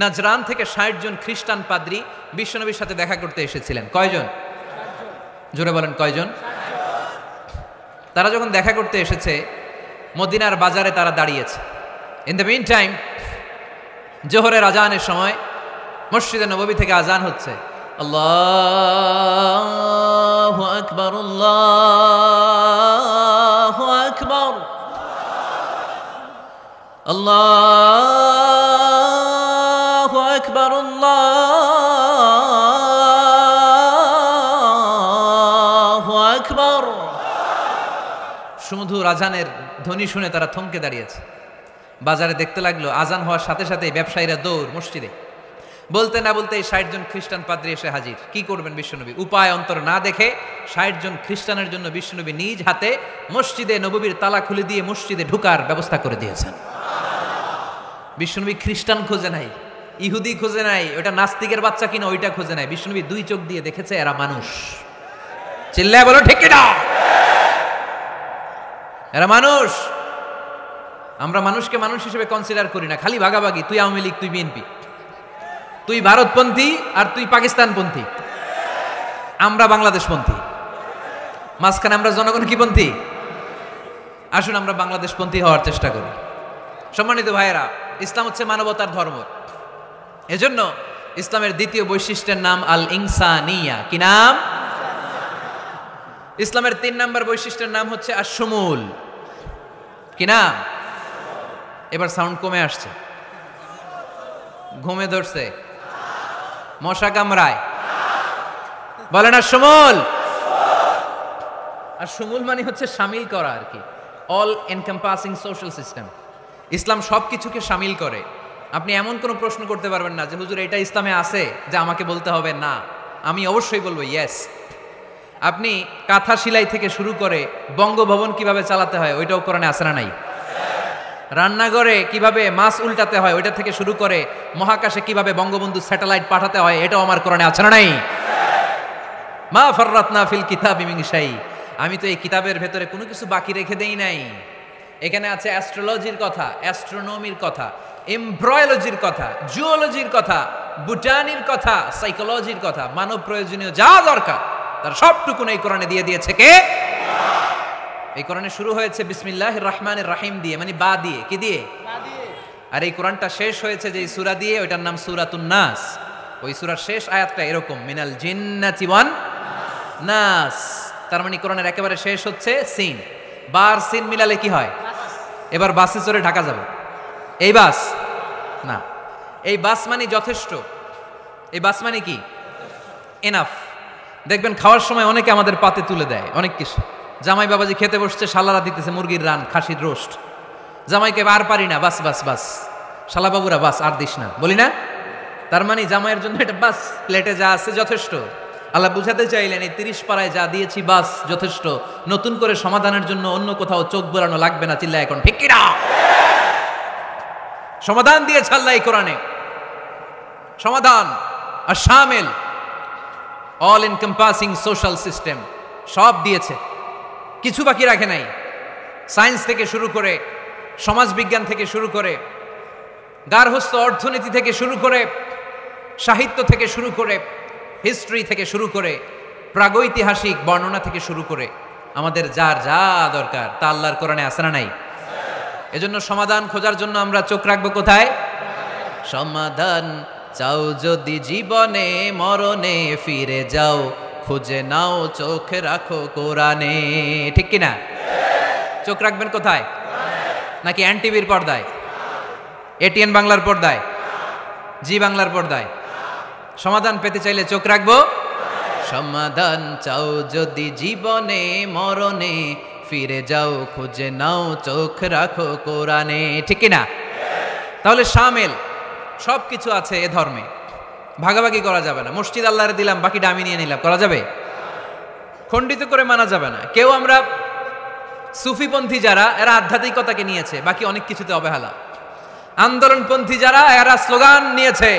নাজরান থেকে 60 জন খ্রিস্টান পাদ্রী বিশ্বনবীর সাথে দেখা করতে এসেছিলেন। কয়জন? জোরে বলেন কয়জন? তারা যখন দেখা করতে এসেছে মদিনার বাজারে তারা দাঁড়িয়েছে। ইন দ্য মিন টাইম জোহরের আজানের সময় মসজিদে নববী থেকে আজান হচ্ছে, আল্লাহু আকবার, আল্লাহু আকবার, আল্লাহু আকবার, আল্লাহু আকবার। সুমধুর আজানের ধ্বনি শুনে তারা থমকে দাঁড়িয়েছে। বাজারে দেখতে লাগলো আজান হওয়ার সাথে সাথে ব্যবসায়ীরা দৌড় মসজিদে। বলতে না বলতে 60 জন খ্রিস্টান পাদ্রী এসে হাজির। কি করবেন বিশ্বনবী? উপায় অন্তর না দেখে 60 জন খ্রিস্টানের জন্য বিশ্বনবী নিজ হাতে মসজিদে নববীর তালা খুলে দিয়ে মসজিদে ঢুকার ব্যবস্থা করে দিয়েছেন। বিশ্বনবী খ্রিস্টান খোঁজে নাই, ইহুদি খোঁজে নাই, ওটা নাস্তিকের বাচ্চা কিনা ওইটা খোঁজে নাই। বিশ্বনবী দুই চোখ দিয়ে দেখেছে এরা মানুষ। চিল্লায় বলো ঠিক কিনা? এরা মানুষ। আমরা মানুষকে মানুষ হিসেবে কনসিডার করি না, খালি ভাগাভাগি, তুই আওয়ামী লীগ, তুই বিএনপি, তুই ভারতপন্থী আর তুই পাকিস্তানপন্থী, আমরা বাংলাদেশপন্থী, মাঝখানে আমরা জনগণ কি পন্থী? আসুন আমরা বাংলাদেশপন্থী হওয়ার চেষ্টা করি। সম্মানিত ভাইয়েরা, ইসলাম হচ্ছে মানবতার ধর্ম। এজন্য ইসলামের দ্বিতীয় বৈশিষ্ট্যের নাম আল ইনসানিয়া। কি নাম? ইসলামের 3 নম্বর বৈশিষ্ট্যের নাম হচ্ছে আশ-শুমুল। কি নাম? এবার সাউন্ড কমে আসছে, ঘুমে ধরছে, মশা কামড়ায়, বলেন আশ-শুমুল। আশ-শুমুল মানে হচ্ছে শামিল করা আর কি, অল এনকম্পাসিং সোশ্যাল সিস্টেম। ইসলাম সব কিছুকে শামিল করে। আপনি এমন কোনো প্রশ্ন করতে পারবেন না যে হুজুর এটা ইসলামে আছে যে আমাকে বলতে হবে না, আমি অবশ্যই বলবো ইয়েস। আপনি কাঁথা সেলাই থেকে শুরু করে বঙ্গভবন কিভাবে চালাতে হয় ওইটাও কোরআনে আছে না নাই? রান্নাঘরে কিভাবে মাছ উল্টাতে হয় ওইটা থেকে শুরু করে মহাকাশে কিভাবে বঙ্গবন্ধু স্যাটেলাইট পাঠাতে হয় এটাও আমার কোরআনে আছে না নাই? মা ফাররাতনা ফিল কিতাবি মিন শাই। আমি তো এই কিতাবের ভেতরে কোনো কিছু বাকি রেখে দেই নাই। এখানে আছে অ্যাস্ট্রোলজির কথা, অ্যাস্ট্রোনমির কথা, এমব্রয়োলজির কথা, জুওলজির কথা, বুটানির কথা, সাইকোলজির কথা, মানব প্রয়োজনীয় যা দরকার তার সবটুকুন এই কোরআনে দিয়ে দিয়েছে কে? এই কোরআনে শুরু হয়েছে বিসমিল্লাহির রহমানির রহিম দিয়ে, মানে বা দিয়ে। কি দিয়ে? বা দিয়ে। আর এই কোরআনটা শেষ হয়েছে যে সূরা দিয়ে, ওইটার নাম সূরাতুন নাস। ওই সূরার শেষ আয়াতটা এরকম, মিনাল জিন্নাতি ওয়ান নাস। তার মানে কোরআনের একেবারে শেষ হচ্ছে সিন। বার সিন মিলালে কি হয়? এবার বাসে চড়ে ঢাকা যাবে। এই বাস না, এই বাস মানে যথেষ্ট। এই বাস মানে কি? এনাফ। দেখবেন খাওয়ার সময় অনেকে আমাদের পাতে তুলে দেয় অনেক কিছু। জামাই বাবাজি খেতে বসছে, শালারা দিতেছে মুরগির রান, খাসির রোস্ট। জামাইকে আর পারি না, বাস বাস বাস, শালা বাবুরা বাস আর দিস না, বলি না? তার মানে জামাইয়ের জন্য এটা বাস, প্লেটে যা আছে যথেষ্ট। আল্লাহ বুঝাতে চাইলেন এই 30 পারায় যা দিয়েছি বাস যথেষ্ট, নতুন করে সমাধানের জন্য অন্য কোথাও চোখ বোলানো লাগবে না। চিল্লা এখন ঠিক কিনা? সমাধান দিয়েছে আল্লাহ এই কোরআনে, সমাধান আর শামিল, অল এনকম্পাসিং সোশ্যাল সিস্টেম সব দিয়েছে, কিছু বাকি রাখে নাই। সায়েন্স থেকে শুরু করে, সমাজ বিজ্ঞান থেকে শুরু করে, গার্হস্থ্য অর্থনীতি থেকে শুরু করে, সাহিত্য থেকে শুরু করে, হিস্ট্রি থেকে শুরু করে, প্রাগৈতিহাসিক বর্ণনা থেকে শুরু করে, আমাদের যার যা দরকার তা আল্লাহর কোরআনে আছে না নাই? এজন্য সমাধান খোঁজার জন্য আমরা চোখ রাখবো কোথায়? সমাধান চাও যদি জীবনে, মরণে ফিরে যাও, খুঁজে নাও চোখ রাখো কোরআনে। ঠিক কিনা? চোখ রাখবেন কোথায়? নাকি এনটিভির পর্দায়, এটিএন বাংলার পর্দায়, জি বাংলার পর্দায়? সমাধান পেতে চাইলে চোখ রাখবো। সমাধান চাও যদি জীবনে, মরণে ফিরে যাও, খুঁজে নাও চোখ রাখো কোরআনে। ঠিক কিনা? তাহলে শামিল সব কিছু আছে এ ধর্মে, ভাগাভাগি করা যাবে না। মসজিদ আল্লাহরে দিলাম, বাকিটা আমি নিয়ে নিলাম, করা যাবে? খণ্ডিত করে মানা যাবে না। কেউ আমরা সুফিপন্থী যারা, এরা আধ্যাত্মিকতাকে নিয়েছে, বাকি অনেক কিছুতে অবহেলা। আন্দোলনপন্থী যারা, এরা স্লোগান নিয়েছে,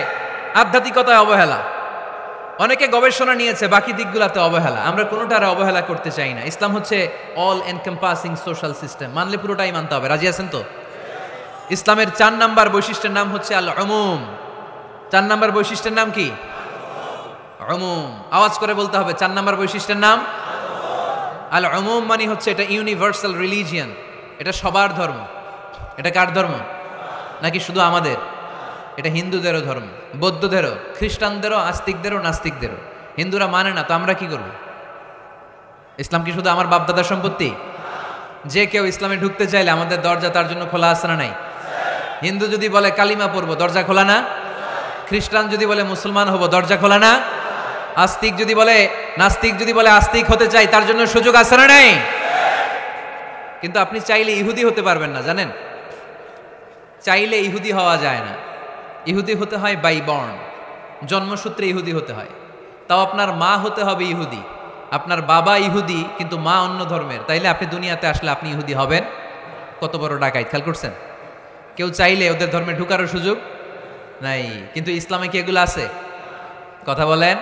আধ্যাত্মিকতায় অবহেলা। অনেকে গবেষণা নিয়েছে, বাকি দিকগুলোতে অবহেলা। আমরা কোনোটারে অবহেলা করতে চাই না। ইসলাম হচ্ছে অল এনকম্পাসিং সোশ্যাল সিস্টেম, মানলে পুরোটাই মানতে হবে। রাজি আছেন তো? ইসলামের 4 নাম্বার বৈশিষ্ট্যের নাম হচ্ছে আল উমুম। 4 নাম্বার বৈশিষ্ট্যের নাম কি? উমুম। আওয়াজ করে বলতে হবে, 4 নাম্বার বৈশিষ্ট্যের নাম আল উমুম। মানে হচ্ছে এটা ইউনিভার্সাল রিলিজিয়ান, এটা সবার ধর্ম। এটা কার ধর্ম? নাকি শুধু আমাদের? এটা হিন্দুদেরও ধর্ম, বৌদ্ধদেরও, খ্রিস্টানদেরও, আস্তিকদেরও, নাস্তিকদেরও। হিন্দুরা মানে না তো আমরা কি করব? ইসলাম কি শুধু আমার বাপদাদার সম্পত্তি? যে কেউ ইসলামে ঢুকতে চাইলে আমাদের দরজা তার জন্য খোলা আছে না নাই? হিন্দু যদি বলে কালিমা পড়বো, দরজা খোলা না? খ্রিস্টান যদি বলে মুসলমান হব, দরজা খোলা না? আস্তিক যদি বলে, নাস্তিক যদি বলে আস্তিক হতে চাই, তার জন্য সুযোগ আছে না নাই? কিন্তু আপনি চাইলে ইহুদি হতে পারবেন না, জানেন? চাইলে ইহুদি হওয়া যায় না। ইহুদি হতে হয় বাই বর্ন, জন্মসূত্রে ইহুদি হতে হয়। তাও আপনার মা হতে হবে ইহুদি, আপনার বাবা ইহুদি কিন্তু মা অন্য ধর্মের, তাইলে আপনি দুনিয়াতে আসলে আপনি ইহুদি হবেন? কত বড় ডাকাইত! খেয়াল করছেন? কেউ চাইলে ওদের ধর্মে ঢুকারও সুযোগ নাই। কিন্তু ইসলামে কি এগুলো আছে? কথা বলেন।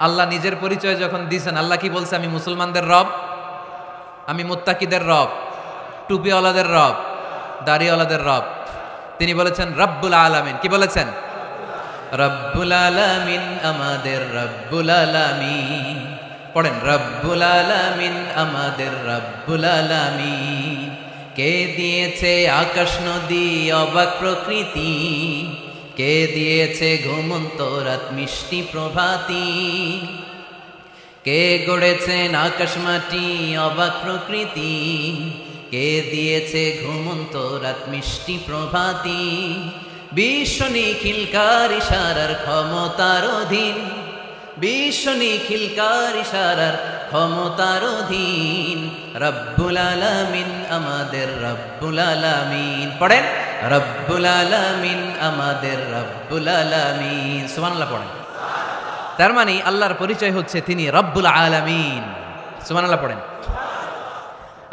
আল্লাহ নিজের পরিচয় যখন দিয়েছেন, আল্লাহ কি বলছে? আমি মুসলমানদের রব, আমি মুত্তাকিদের রব, টুপিওয়ালাদের রব, দাড়িওয়ালাদের রব। তিনি বলেছেন রব্বুল আলামিন। কি বলেছেন? রব্বুল আলামিন, আমাদের রব্বুল আলামিন। পড়েন, রব্বুল আলামিন, আমাদের রব্বুল আলামিন। কে দিয়েছে আকাশ নদী অবাক প্রকৃতি, কে দিয়েছে ঘুমন্ত রাত মিষ্টি প্রভাতী, কে গড়েছেন আকাশ মাটি অবাক প্রকৃতি, কে দিয়েছে ঘুমন্ত রাত মিষ্টি প্রভাতী। বিশ্ব নিখিলকার ইশারার ক্ষমতার অধীন, বিশ্ব নিখিলকার ইশারার ক্ষমতার অধীন। রব্বুল আলামিন, আমাদের রব্বুল আলামিন। পড়েন, রব্বুল আলামিন, আমাদের রব্বুল আলামিন। সুবহানাল্লাহ পড়েন। তার মানে আল্লাহর পরিচয় হচ্ছে তিনি রব্বুল আলামিন। সুবহানাল্লাহ পড়েন।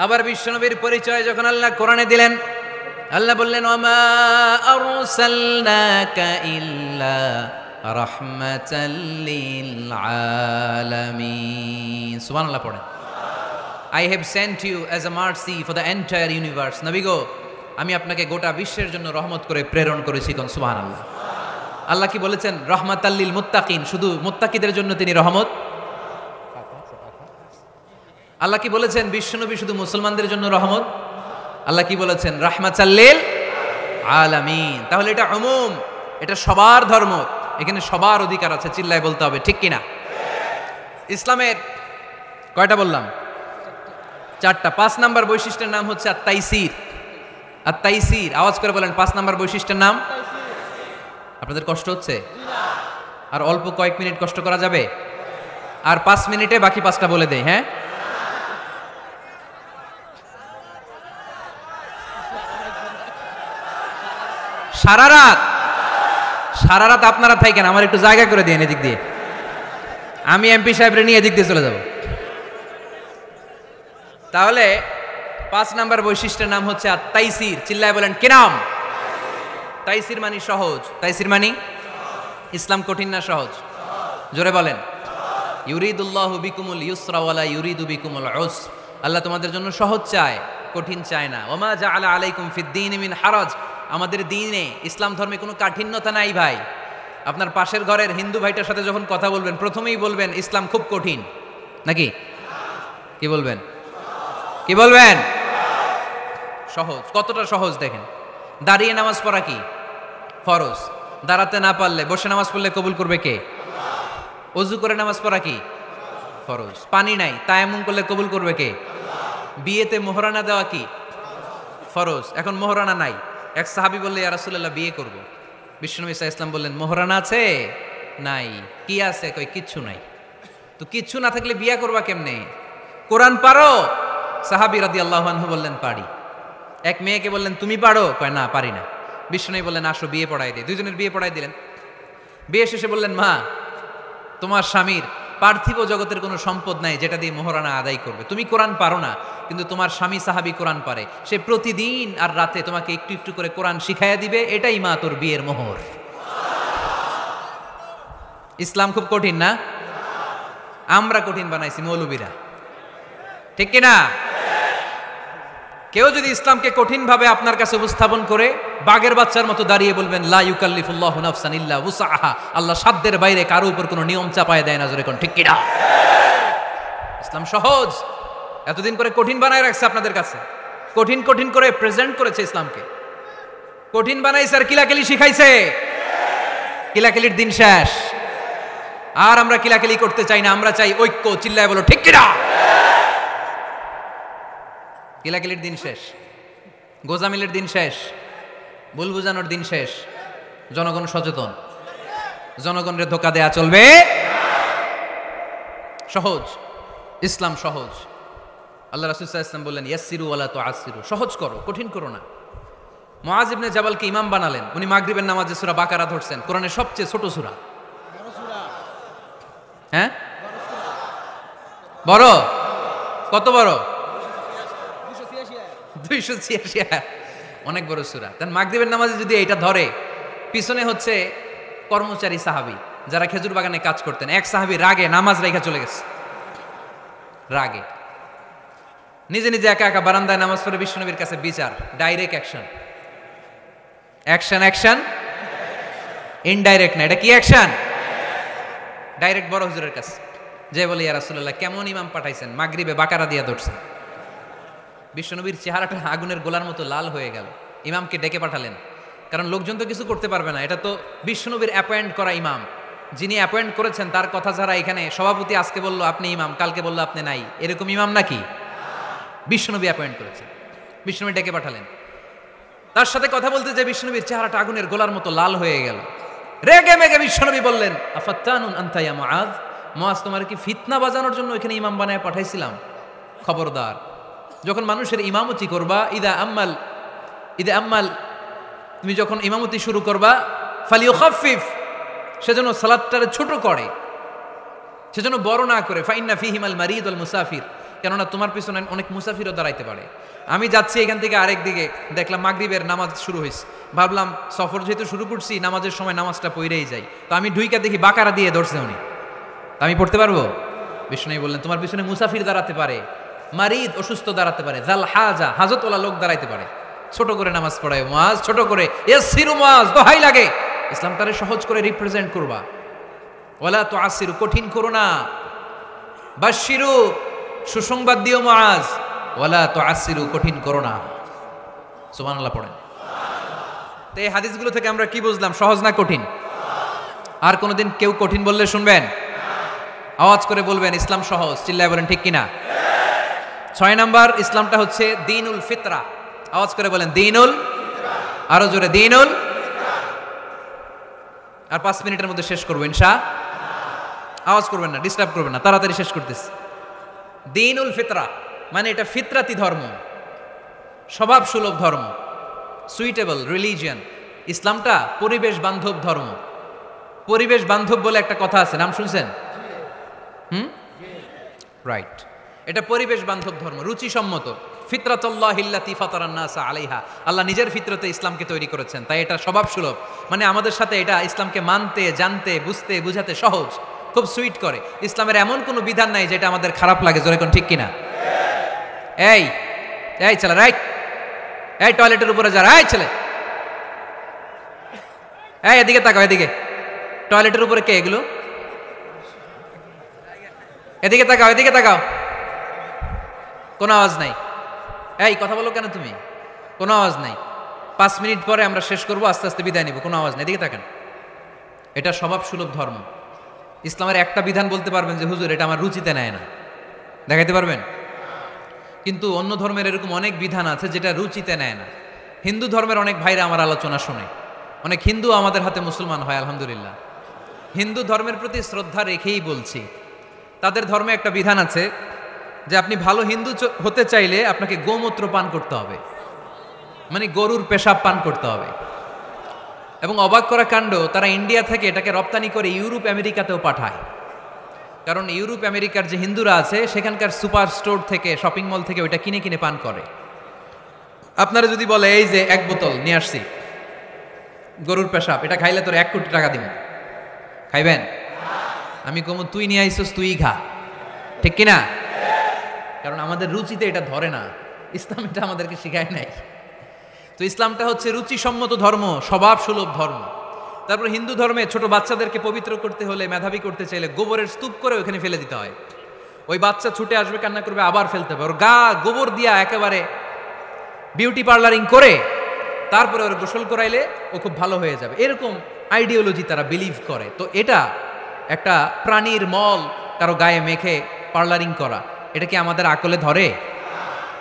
আবার বিশ্বনবীর পরিচয় যখন আল্লাহ কোরআনে দিলেন, আল্লাহ বললেন ওয়ামা আরসালনাকা ইল্লা রাহমাতাল লিল আলামিন। সুবহানাল্লাহ পড়েন। I have sent you as a mercy for the entire universe. নবী গো, আমি আপনাকে গোটা বিশ্বের জন্য রহমত করে প্রেরণ করেছি। কোন সুবহানাল্লাহ। আল্লাহ কি বলেছেন? রাহমাতাল লিল মুত্তাকিন, শুধু মুত্তাকিদের জন্য তিনি রহমত। আল্লাহ কি বলেছেন? বিশ্বনবী শুধু মুসলমানদের জন্য রহমত। আল্লাহ কি বলেছেন? রাহমাতাল লিল আলামিন। তাহলে এটা উমুম, এটা সবার ধর্ম, এখানে সবার অধিকার আছে। চিল্লায় বলতে হবে, ঠিক কিনা? ইসলামের কয়টা বললাম? 4টা। 5 নাম্বার বৈশিষ্ট্যের নাম হচ্ছে আত-তাইসির। আত-তাইসির, আওয়াজ করে বলেন 5 নাম্বার বৈশিষ্ট্যের নাম। আপনাদের কষ্ট হচ্ছে? আর অল্প কয়েক মিনিট কষ্ট করা যাবে? আর 5 মিনিটে বাকি 5টা বলে দেই। হ্যাঁ, সারা রাত আপনারা থাকেন, আমার একটু জায়গা করে দিন এদিক দিয়ে। আমি এমপি সাহেবরে নিয়ে এদিক দিয়ে চলে যাব। তাহলে 5 নাম্বার বৈশিষ্ট্যের নাম হচ্ছে আত-তাইসির। চিল্লায় বলেন কি নাম? তাইসির মানে সহজ। তাইসির মানে ইসলাম কঠিন না সহজ? জোরে বলেন। ইউরিদুল্লাহু বিকুমুল ইউসরা ওয়ালা ইউরিদু বিকুমুল উসর। আল্লাহ তোমাদের জন্য সহজ চায়, কঠিন চায় না। ওমা জাআলা আলাইকুম ফিদ-দীনি মিন হারাজ। আমাদের দ্বীনে, ইসলাম ধর্মে কোনো কাঠিন্যতা নাই ভাই। আপনার পাশের ঘরের হিন্দু ভাইটার সাথে যখন কথা বলবেন, প্রথমেই বলবেন ইসলাম খুব কঠিন, নাকি? কি বলবেন? কি বলবেন? সহজ। কতটা সহজ দেখেন। দাঁড়িয়ে নামাজ পড়া কি ফরজ? দাঁড়াতে না পারলে বসে নামাজ পড়লে কবুল করবে কে? ওযু করে নামাজ পড়া কি ফরজ? পানি নাই, তায়াম্মুম করলে কবুল করবে কে? বিয়েতে মোহরানা দেওয়া কি ফরজ? এখন মোহরানা নাই। এক সাহাবী বললে ইয়া রাসূলুল্লাহ বিয়ে করব। বিশ্বনবী সাল্লাল্লাহু আলাইহি ওয়াসাল্লাম বললেন মোহরানা আছে? নাই। কি আছে? কই কিচ্ছু নাই। তো কিচ্ছু না থাকলে বিয়ে করবা কেমনে? কোরআন পারো? সাহাবী রাদিয়াল্লাহু আনহু বললেন পারি। এক মেয়েকে বললেন তুমি পারো? কয় না, পারি না। বিশ্বনবী বললেন আসো বিয়ে পড়াই দিই। দুইজনের বিয়ে পড়াই দিলেন। বিয়ে শেষে বললেন মা, তোমার স্বামীর পার্থিব জগতের কোনো সম্পদ নাই যেটা দিয়ে মোহরানা আদায় করবে। তুমি কোরআন পারো না, কিন্তু তোমার স্বামী সাহাবী কোরআন পারে। সে প্রতিদিন আর রাতে তোমাকে একটু একটু করে কোরআন শিখাইয়া দিবে। এটাই মা তোর বিয়ের মোহর। ইসলাম খুব কঠিন না? আমরা কঠিন বানাইছি মৌলবীরা, ঠিক কিনা? কেউ যদি ইসলামকে কঠিন ভাবে আপনার কাছে উপস্থাপন করে, বাঘের বাচ্চার মতো দাঁড়িয়ে বলবেন লা ইউকাল্লিফুল্লাহু নাফসান ইল্লা উসআহা। আল্লাহ সাধ্যের বাইরে কারো উপর কোনো নিয়ম চাপায় দেয় না। জোরে কোন ঠিক কিনা? ইসলাম সহজ। এতদিন করে কঠিন বানায় রাখছে আপনাদের কাছে, কঠিন কঠিন করে প্রেজেন্ট করেছে ইসলামকে। কঠিন বানাইছে আর কিলাকিলি শিখাইছে। কিলাকিলির দিন শেষ। আর আমরা কিলাকিলি করতে চাই না, আমরা চাই ঐক্য। চিল্লায় বলো ঠিক কিনা? কিলাকিলির দিন শেষ, গোজামিলের দিন শেষ, ভুল বুঝানোর দিন শেষ। জনগণ সচেতন, জনগণের ধোকা দেয়া চলবে। সহজ, ইসলাম সহজ। আল্লাহ রাসূল সাল্লাল্লাহু আলাইহি ওয়াসাল্লাম বললেন ইয়াসসিরু ওয়ালা তুআসসিরু। সহজ করো, কঠিন করো না। মুআয ইবনে জাবালকে ইমাম বানালেন। উনি মাগরিবের নামাজে সূরা বাকারা ধরছেন, কোরআনের সবচেয়ে ছোট সূরা। হ্যাঁ, বড়? কত বড়? 286। অনেক বড় সূরা। তার মাগরিবের নামাজে যদি এটা ধরে, পিছনে হচ্ছে কর্মচারী সাহাবী যারা খেজুর বাগানে কাজ করতেন। এক সাহাবী রাগে নামাজ রেখে চলে গেছে। রাগে নিজে নিজে একা একা বারান্দায় নামাজ পড়ে বিশ্বনবীর কাছে বিচার। Direct action, action action, indirect না। এটা কি অ্যাকশন? ডাইরেক্ট বড় হুজুরের কাছে যে বলে ইয়া রাসূলুল্লাহ কেমন ইমাম পাঠাইছেন, মাগরিবে বাকারা দিয়া ধরছেন। বিশ্বনবীর চেহারাটা আগুনের গোলার মতো লাল হয়ে গেল। ইমামকে ডেকে পাঠালেন, কারণ লোকজন তো কিছু করতে পারবে না। এটা তো বিশ্বনবীর অ্যাপয়েন্ট করা ইমাম। যিনি অ্যাপয়েন্ট করেছেন তার কথা ছাড়া এখানে সভাপতি আজকে বলল আপনি ইমাম, কালকে বলল আপনি নাই, এরকম ইমাম নাকি? বিশ্বনবী অ্যাপয়েন্ট করেছেন। বিশ্বনবী ডেকে পাঠালেন। তার সাথে কথা বলতে যে বিশ্বনবীর চেহারাটা আগুনের গোলার মতো লাল হয়ে গেল। রেগে মেগে বিশ্বনবী বললেন আফাত্তানুন আনতা ইয়া মুআয। মুআয, তোমার কি ফিতনা বাজানোর জন্য এখানে ইমাম বানায় পাঠাইছিলাম? খবরদার, যখন মানুষের ইমামতি করবা, ইদা আম্মাল, তুমি যখন ইমামতি শুরু করবা, ফালিয়ুখাফফিফ, সেজন্য সালাতটারে ছোট করে, সেজন্য বড় না করে। ফাইন্না ফিহিমাল মারিদ ওয়াল মুসাফির, কেননা তোমার পিছনে অনেক মুসাফিরও দাঁড়াইতে পারে। আমি যাচ্ছি এখান থেকে আরেক দিকে, দেখলাম মাগরিবের নামাজ শুরু হয়েছে, ভাবলাম সফর যেহেতু শুরু করছি নামাজের সময় নামাজটা পড়েই যাই, তো আমি ঢুইকা দেখি বাকারা দিয়ে ধরছে উনি, তা আমি পড়তে পারবো? বিষ্ণু বললেন তোমার পিছনে মুসাফির দাঁড়াতে পারে, মারিদ অসুস্থ দাঁড়াতে পারে, জাল হাজা হাজতওয়ালা লোক দাঁড়াইতে পারে, ছোট করে নামাজ পড়ায় মুআজ, ছোট করে ইয়াসসিরু মুআজ, দোহাই লাগে ইসলামটারে সহজ করে রিপ্রেজেন্ট করবা। ওয়ালা তুআসসিরু, কঠিন করো না। বাশশিরু, সুসংবাদ দিও মুআজ, ওয়ালা তুআসসিরু, কঠিন করো না। সুবহানাল্লাহ পড়েন। তো এই হাদিসগুলো থেকে আমরা কি বুঝলাম? সহজ না কঠিন? আর কোনোদিন কেউ কঠিন বললে শুনবেন? আওয়াজ করে বলবেন ইসলাম সহজ, চিল্লায় বলেন ঠিক কিনা? 6 নাম্বার, ইসলামটা হচ্ছে দীনুল ফিতরা। আওয়াজ করে বলেন দীনুল, আরো জোরে দীনুল। আর 5 মিনিটের মধ্যে শেষ করবো ইনশাআল্লাহ। আওয়াজ করবেন না, ডিস্টার্ব করবেন না, তাড়াতাড়ি শেষ করতেছি। দীনুল ফিতরা মানে এটা ফিতরাতি ধর্ম, স্বভাব সুলভ ধর্ম, সুইটেবল রিলিজিয়ান। ইসলামটা পরিবেশ বান্ধব ধর্ম। পরিবেশ বান্ধব বলে একটা কথা আছে, নাম শুনছেন? রাইট, এটা পরিবেশ বান্ধব ধর্ম, রুচিসম্মত। ফিতরাতুল্লাহিল্লাতী ফাতারান নাস আলাইহা, আল্লাহ নিজের ফিতরতে ইসলামকে তৈরি করেছেন, তাই এটা স্বভাব সুলভ। মানে আমাদের সাথে এটা ইসলামকে মানতে, জানতে, বুঝতে, বুঝাতে সহজ, খুব সুইট করে। ইসলামের এমন কোনো বিধান নাই যেটা আমাদের খারাপ লাগে, জোরে কোন ঠিক কিনা? এই এই ছেলে, রাইট, এই টয়লেটের উপরে যা, এই ছেলে, এই এদিকে তাকাও, এদিকে। টয়লেটের উপরে কে এগুলো? এদিকে তাকাও, এদিকে তাকাও। কোনো আওয়াজ নাই। এই কথা বলো কেন তুমি? কোনো আওয়াজ নাই। 5 মিনিট পরে আমরা শেষ করবো, আস্তে আস্তে বিদায় নিব, কোনো আওয়াজ নাই। এদিকে তাকান। এটা স্বভাব সুলভ ধর্ম। ইসলামের একটা বিধান বলতে পারবেন যে হুজুর এটা আমার রুচিতে নেয় না, দেখাইতে পারবেন? কিন্তু অন্য ধর্মের এরকম অনেক বিধান আছে যেটা রুচিতে নেয় না। হিন্দু ধর্মের অনেক ভাইরা আমার আলোচনা শোনে, অনেক হিন্দু আমাদের হাতে মুসলমান হয় আলহামদুলিল্লাহ। হিন্দু ধর্মের প্রতি শ্রদ্ধা রেখেই বলছি, তাদের ধর্মে একটা বিধান আছে যে আপনি ভালো হিন্দু হতে চাইলে আপনাকে গোমূত্র পান করতে হবে, মানে গরুর পেশাব পান করতে হবে। এবং অবাক করা কাণ্ড, তারা ইন্ডিয়া থেকে এটাকে রপ্তানি করে ইউরোপ আমেরিকাতেও পাঠায়। কারণ ইউরোপ আমেরিকার যে হিন্দুরা আছে সেখানকার সুপার স্টোর থেকে, শপিং মল থেকে ওইটা কিনে কিনে পান করে। আপনারা যদি বলে এই যে 1 বোতল নিয়ে আসছি গরুর পেশাব, এটা খাইলে তোর 1 কোটি টাকা দিব, খাইবেন? আমি কমু তুই নিয়ে আইসস, তুই খা, ঠিক কিনা? কারণ আমাদের রুচিতে এটা ধরে না, ইসলাম এটা আমাদেরকে শিখায় নাই। তো ইসলামটা হচ্ছে রুচিসম্মত ধর্ম, স্বভাব সুলভ ধর্ম। তারপর হিন্দু ধর্মে ছোট বাচ্চাদেরকে পবিত্র করতে হলে, মেধাবী করতে চাইলে গোবরের স্তূপ করে ওখানে ফেলে দিতে হয়। ওই বাচ্চা ছুটে আসবে, কান্না করবে, আবার ফেলতে হবে। ওর গা গোবর দিয়া একেবারে বিউটি পার্লারিং করে তারপরে ওর গোসল করাইলে ও খুব ভালো হয়ে যাবে, এরকম আইডিওলজি তারা বিলিভ করে। তো এটা একটা প্রাণীর মল কারো গায়ে মেখে পার্লারিং করা, এটা কি আমাদের আকলে ধরে?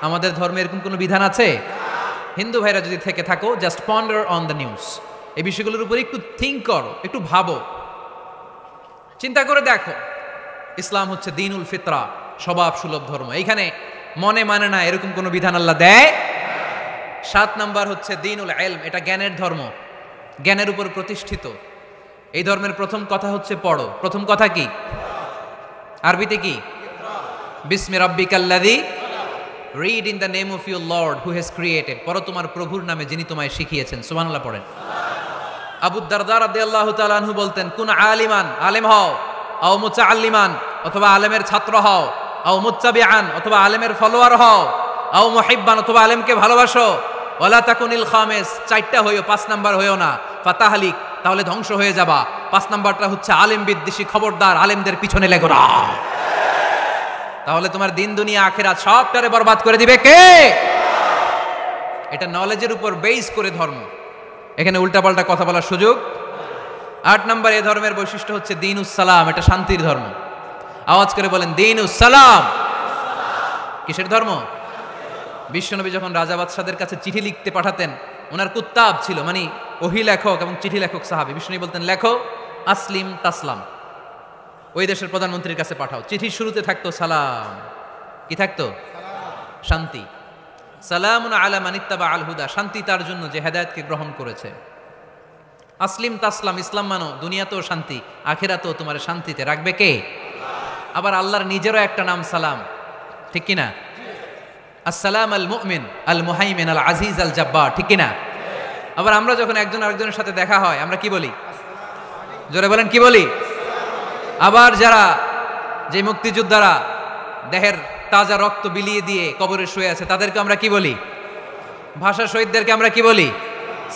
আমাদের ধর্মে এরকম কোনো বিধান আছে? হিন্দু ভাইরা যদি থেকে থাকো, just ponder on the news, এই বিষয়গুলোর উপর একটু থিঙ্ক করো, একটু ভাবো, চিন্তা করে দেখো। ইসলাম হচ্ছে দীনুল ফিতরা, স্বভাব সুলভ ধর্ম। এইখানে মনে মানে না এরকম কোনো বিধান আল্লাহ দেয়। 7 নাম্বার হচ্ছে দীনুল ইলম, এটা জ্ঞানের ধর্ম, জ্ঞানের উপর প্রতিষ্ঠিত। এই ধর্মের প্রথম কথা হচ্ছে পড়ো। প্রথম কথা কি? আরবিতে কি? বিসমি রাব্বিকাল্লাযী, read in the name of your lord who has created. পড়ো তোমার প্রভুর নামে যিনি তোমায় শিখিয়েছেন। সুবহানাল্লাহ পড়েন। আবু দারদা রাদিয়াল্লাহু তাআলা আনহু বলতেন, কুন আলিমান, আলেম হও, আও মুতাআল্লিমান, অথবা আলেমের ছাত্র হও, আও মুত্তাবিআন, অথবা আলেমের ফলোয়ার হও, আও মুহিব্বান, অথবা আলেমকে ভালোবাসো, ওয়ালা তাকুনিল খামিস, 4টা হইও, 5 নাম্বার হইও না, ফাতাহলিক, তাহলে ধ্বংস হয়ে যাবা। 5 নাম্বারটা হচ্ছে আলেম বিদ্বেষী, খবরদার আলেমদের পিছনে লেগো না, তাহলে তোমার দিন দুনিয়া আখিরাত সবটারে বরবাদ করে দিবে কে? এটা নলেজের উপর বেস করে ধর্ম, এখানে উল্টাপাল্টা কথা বলার সুযোগ। 8 নাম্বার এই ধর্মের বৈশিষ্ট্য হচ্ছে দীনুস সালাম, এটা শান্তির ধর্ম। আওয়াজ করে বলেন দীনুস সালাম। কিসের ধর্ম? বিশ্বনবী যখন রাজা বাদশাদের কাছে চিঠি লিখতে পাঠাতেন, ওনার কুত্তাব ছিল, মানে ওহী লেখক এবং চিঠি লেখক সাহাবী। বিশ্বনবী বলতেন লেখো আসলিম তাসলাম, ওই দেশের প্রধানমন্ত্রীর কাছে পাঠাও। চিঠির শুরুতে থাকতো সালাম, কি থাকতো? শান্তি। সালামুন আলা মান ইত্তাবা আল হুদা, শান্তি তার জন্য যে হেদায়েতকে গ্রহণ করেছে। আসলিম তাসলাম, ইসলাম মানো, দুনিয়াতেও শান্তি, আখিরাতেও তোমার শান্তিতে রাখবে কে? আবার আল্লাহর নিজেরও একটা নাম সালাম। ঠিক কিনা? আসসালাম আল মুমিন আল মুহাইমিন আল আজিজ আল জাব্বার, ঠিক কিনা? আবার আমরা যখন একজন আরেকজনের সাথে দেখা হয় আমরা কি বলি? জোরে বলেন, কি বলি? আবার যারা যে মুক্তিযোদ্ধারা দেহের তাজা রক্ত বিলিয়ে দিয়ে কবরে শুয়ে আছে তাদেরকে আমরা কি বলি? ভাষা শহীদদেরকে আমরা কি বলি?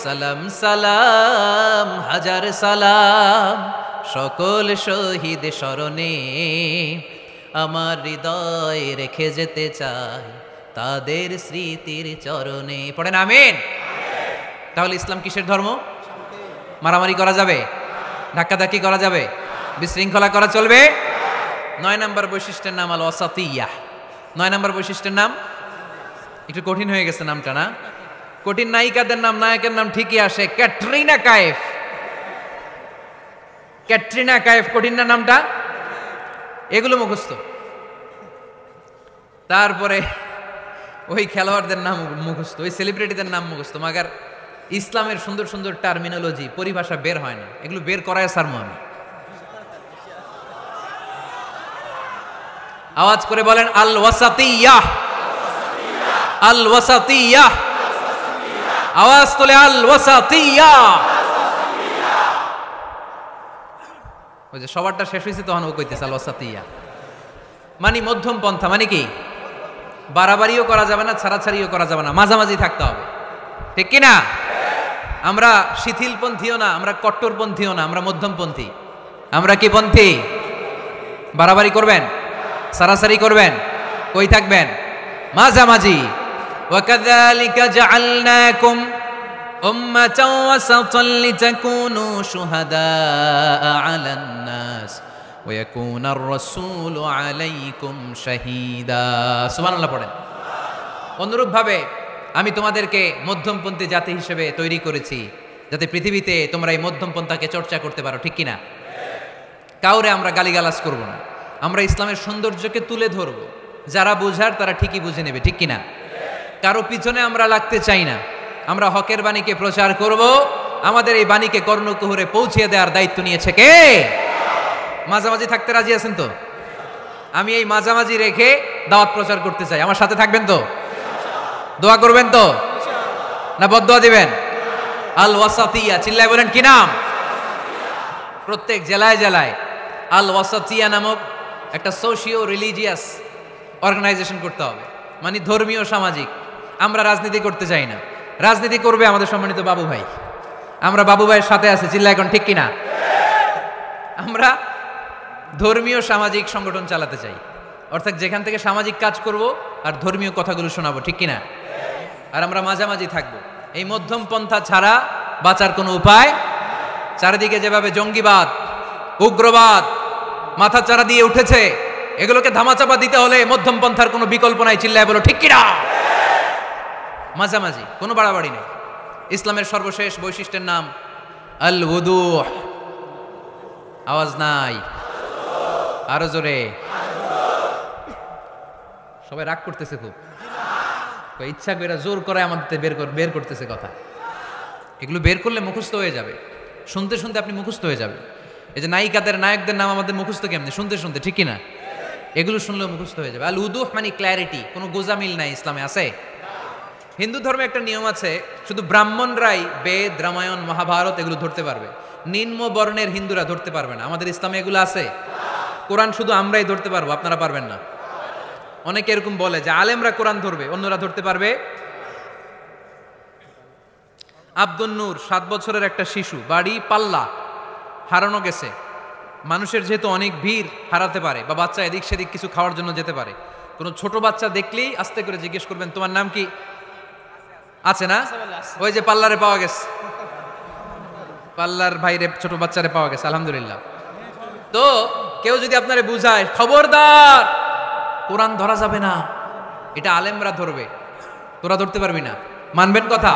সালাম সালাম হাজার সালাম সকল শহীদ স্মরণে, আমার হৃদয় রেখে যেতে চাই তাদের স্মৃতির চরণে। পড়েন আমিন। তাহলে ইসলাম কিসের ধর্ম? মারামারি করা যাবে? ধাক্কাধাক্কি করা যাবে? বিশৃঙ্খলা করা চলবে? 9 নম্বর বৈশিষ্ট্যের নাম আল ওয়াসাতিয়্যাহ। 9 নম্বর বৈশিষ্ট্যের নাম একটু কঠিন হয়ে গেছে নামটা, না? কঠিন নায়িকাদের নাম, নায়কের নাম ঠিকই আসে। ক্যাটরিনা কাইফ। ক্যাটরিনা কাইফ কঠিন না নামটা? এগুলো মুখস্থ। তারপরে ওই খেলোয়াড়দের নাম মুখস্থ, ওই সেলিব্রিটিদের নাম মুখস্থ, মাগার ইসলামের সুন্দর সুন্দর টার্মিনোলজি পরিভাষা বের হয় না। এগুলো বের করায় সারমু আমি। আওয়াজ করে বলেন আল ওয়াসাতিয়্যাহ, আল ওয়াসাতিয়্যাহ। আওয়াজ তোলে আল ওয়াসাতিয়্যাহ। ওই যে সবারটা শেষ হয়েছে তখন ও কইতেছে আল ওয়াসাতিয়্যাহ, মানে মধ্যম পন্থা। মানে কি? বাড়াবাড়িও করা যাবে না, ছাড়াছাড়িও করা যাবে না, মাঝামাঝি থাকতে হবে, ঠিক কিনা? আমরা শিথিলপন্থীও না, আমরা কট্টরপন্থীও না, আমরা মধ্যমপন্থী। আমরা কি পন্থী? বাড়াবাড়ি করবেন, সারাসারি করবেন, কই থাকবেন? মাঝামাঝি। ওয়াকাযালিকা জাআলনাকুম উম্মাতাও ওয়াসাতান লিতাকুনু শুহাদাআ আলান নাস ওয়া ইয়াকুনার রাসূলু আলাইকুম শাহীদা। সুবহানাল্লাহ পড়েন। অনুরূপভাবে আমি তোমাদেরকে মধ্যমপন্থী জাতি হিসেবে তৈরি করেছি যাতে পৃথিবীতে তোমরা এই মধ্যমপন্থাকে চর্চা করতে পারো, ঠিক কিনা? কাউরে আমরা গালিগালাজ করব না, আমরা ইসলামের সৌন্দর্যকে তুলে ধরব। যারা বোঝার তারা ঠিকই বুঝে নেবে, ঠিক কিনা? কারো পিছনে আমরা লাগতে চাই না, আমরা হকের বাণীকে প্রচার করব। আমাদের এই বাণীকে কর্ণকুহরে পৌঁছে দেওয়ার দায়িত্ব নিয়েছে কে? মাঝামাঝি থাকতে রাজি আছেন তো? আমি এই মাঝামাঝি রেখে দাওয়াত প্রচার করতে চাই। আমার সাথে থাকবেন তো? দোয়া করবেন তো? না বদদোয়া দিবেন? আল ওয়াসাতিয়্যাহ, চিল্লায় বলেন কি নাম? প্রত্যেক জেলায় জেলায় আল ওয়াসাতিয়্যাহ নামক একটা সোশিও রিলিজিয়াস অর্গানাইজেশন করতে হবে, মানে ধর্মীয় সামাজিক। আমরা রাজনীতি করতে চাই না, রাজনীতি করবে আমাদের সম্মানিত বাবু ভাই। আমরা বাবু ভাইয়ের সাথে আছি, চিল্লা এখন, ঠিক কিনা? আমরা ধর্মীয় সামাজিক সংগঠন চালাতে চাই, অর্থাৎ যেখান থেকে সামাজিক কাজ করব আর ধর্মীয় কথাগুলো শোনাবো, ঠিক কিনা? আর আমরা মাঝামাঝি থাকবো। এই মধ্যম পন্থা ছাড়া বাঁচার কোনো উপায়? চারিদিকে যেভাবে জঙ্গিবাদ, উগ্রবাদ মাথা চারা দিয়ে উঠেছে, এগুলোকে ধামাচাপা দিতে হলে মধ্যম পন্থার কোনো বিকল্প নাই, চিল্লায় বলো ঠিক কিনা? মাঝামাঝি, কোনো বাড়াবাড়ি নেই। ইসলামের সর্বশেষ বৈশিষ্ট্যের নাম আল ওযুহ। আওয়াজ নাই, আরো জোরে। সবাই রাগ করতেছে খুব, ইচ্ছা করে জোর করে আমাদের বের করতেছে কথা। এগুলো বের করলে মুখস্থ হয়ে যাবে, শুনতে শুনতে আপনি মুখস্থ হয়ে যাবে। এই যে নায়িকাদের, নায়কদের নাম আমাদের মুখস্থ কেমনি? শুনতে শুনতে, ঠিক কিনা? এগুলো শুনলেও মুখস্থ হয়ে যাবে। আল উদুহ মানে ক্ল্যারিটি, কোনো গোজামিল নাই ইসলামে আছে। হিন্দু ধর্মে একটা নিয়ম আছে, শুধু ব্রাহ্মণরাই বেদ, রামায়ণ, মহাভারত এগুলো ধরতে পারবে, নিম্ন বর্ণের হিন্দুরা ধরতে পারবে না। আমাদের ইসলামে এগুলো আছে। কোরআন শুধু আমরাই ধরতে পারবো, আপনারা পারবেন না। অনেকে এরকম বলে যে আলেমরা কোরআন ধরবে, অন্যরা ধরতে পারবে। আব্দুল নূর 7 বছরের একটা শিশু, বাড়ি পাল্লা, হারানো গেছে। মানুষের যেহেতু অনেক ভিড় হারাতে পারে, বা বাচ্চা এদিক সেদিক কিছু খাওয়ার জন্য যেতে পারে, কোনো ছোট বাচ্চা দেখলেই আস্তে করে জিজ্ঞেস করবেন তোমার নাম কি? আছে না? ওই যে পাল্লারে পাওয়া গেছে, পাল্লার ভাইরে ছোট বাচ্চারে পাওয়া গেছে, আলহামদুলিল্লাহ। তো কেউ যদি আপনারে বুঝায় খবরদার কোরআন ধরা যাবে না, এটা আলেমরা ধরবে, তোরা ধরতে পারবি না, মানবেন কথা?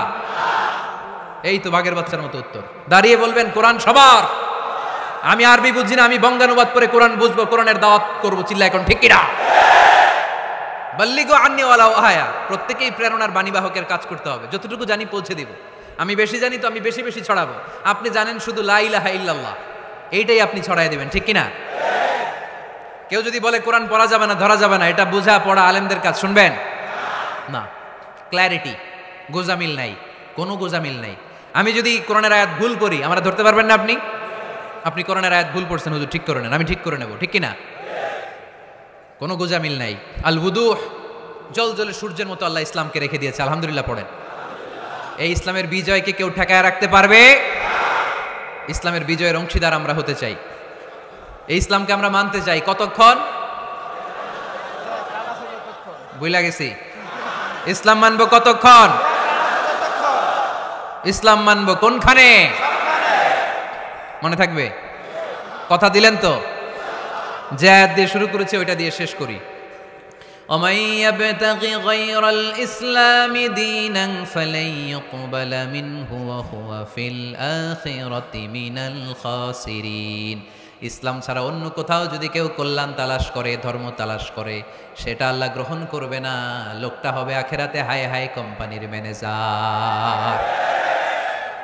এই তো বাঘের বাচ্চার মতো উত্তর। দাঁড়িয়ে বলবেন কোরআন সবার, আমি আরবি বুঝি না, আমি বঙ্গানুবাদ করে কোরআন বুঝবো, কোরআনের দাওয়াত করবো, চিল্লা এখন ঠিক কিনা? বাল্লিগু আন্নী ওয়ালাউ আয়া। প্রত্যেকেই প্রেরণার বাণীবাহকের কাজ করতে হবে। যতটুকু জানি পৌঁছে দিব। আমি বেশি জানি তো আমি বেশি বেশি ছড়াবো। আপনি জানেন শুধু লা ইলাহা ইল্লাল্লাহ, এইটাই আপনি ছড়াই দিবেন, ঠিক কিনা? কেউ যদি বলে কোরআন পড়া যাবে না, ধরা যাবে না, এটা বোঝা পড়া আলেমদের কাজ, শুনবেন না। ক্ল্যারিটি, গোজামিল নাই, কোনো গোজামিল নাই। আমি যদি কোরআনের আয়াত ভুল করি, আমরা ধরতে পারবেন না। আপনি কোরআনের আয়াত ভুল পড়ছেন, হুজুর ঠিক করে নেন, আমি ঠিক করে নেব, ঠিক কিনা? কোনো গোজামিল নাই। আল বুদুহ, জল জলে সূর্যের মতো আল্লাহ ইসলামকে রেখে দিয়েছে, আলহামদুলিল্লাহ পড়েন। এই ইসলামের বিজয়কে কেউ ঠেকায় রাখতে পারবে? ইসলামের বিজয়ের অংশীদার আমরা হতে চাই, এই ইসলামকে আমরা মানতে চাই। কতক্ষণ? বুঝলা গেছি। ইসলাম মানবো কতক্ষণ? ইসলাম মানবো কোনখানে? মনে থাকবে? কথা দিলেন তো? যে আয়াত দিয়ে শুরু করেছে ওইটা দিয়ে শেষ করি। ومن يبتغ غير الإسلام دينا فلن يقبل منه وهو في الآخرة من الخاسرين। ইসলাম ছাড়া অন্য কোথাও যদি কেউ কল্যাণ তালাশ করে, ধর্ম তালাশ করে, সেটা আল্লাহ গ্রহণ করবে না। লোকটা হবে আখেরাতে হাই হাই কোম্পানির ম্যানেজার।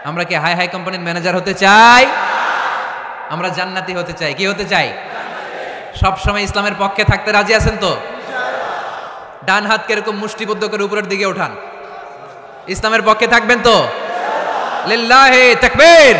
আমরা কি হাই হাই কোম্পানির ম্যানেজার হতে চাই? আমরা জান্নাতি হতে চাই। কি হতে চাই? সব সময় ইসলামের পক্ষে থাকতে রাজি আছেন তো? ডান হাতকে এরকম মুষ্টিবদ্ধ করে উপরের দিকে ওঠান। ইসলামের পক্ষে থাকবেন তো? লিল্লাহি তাকবীর।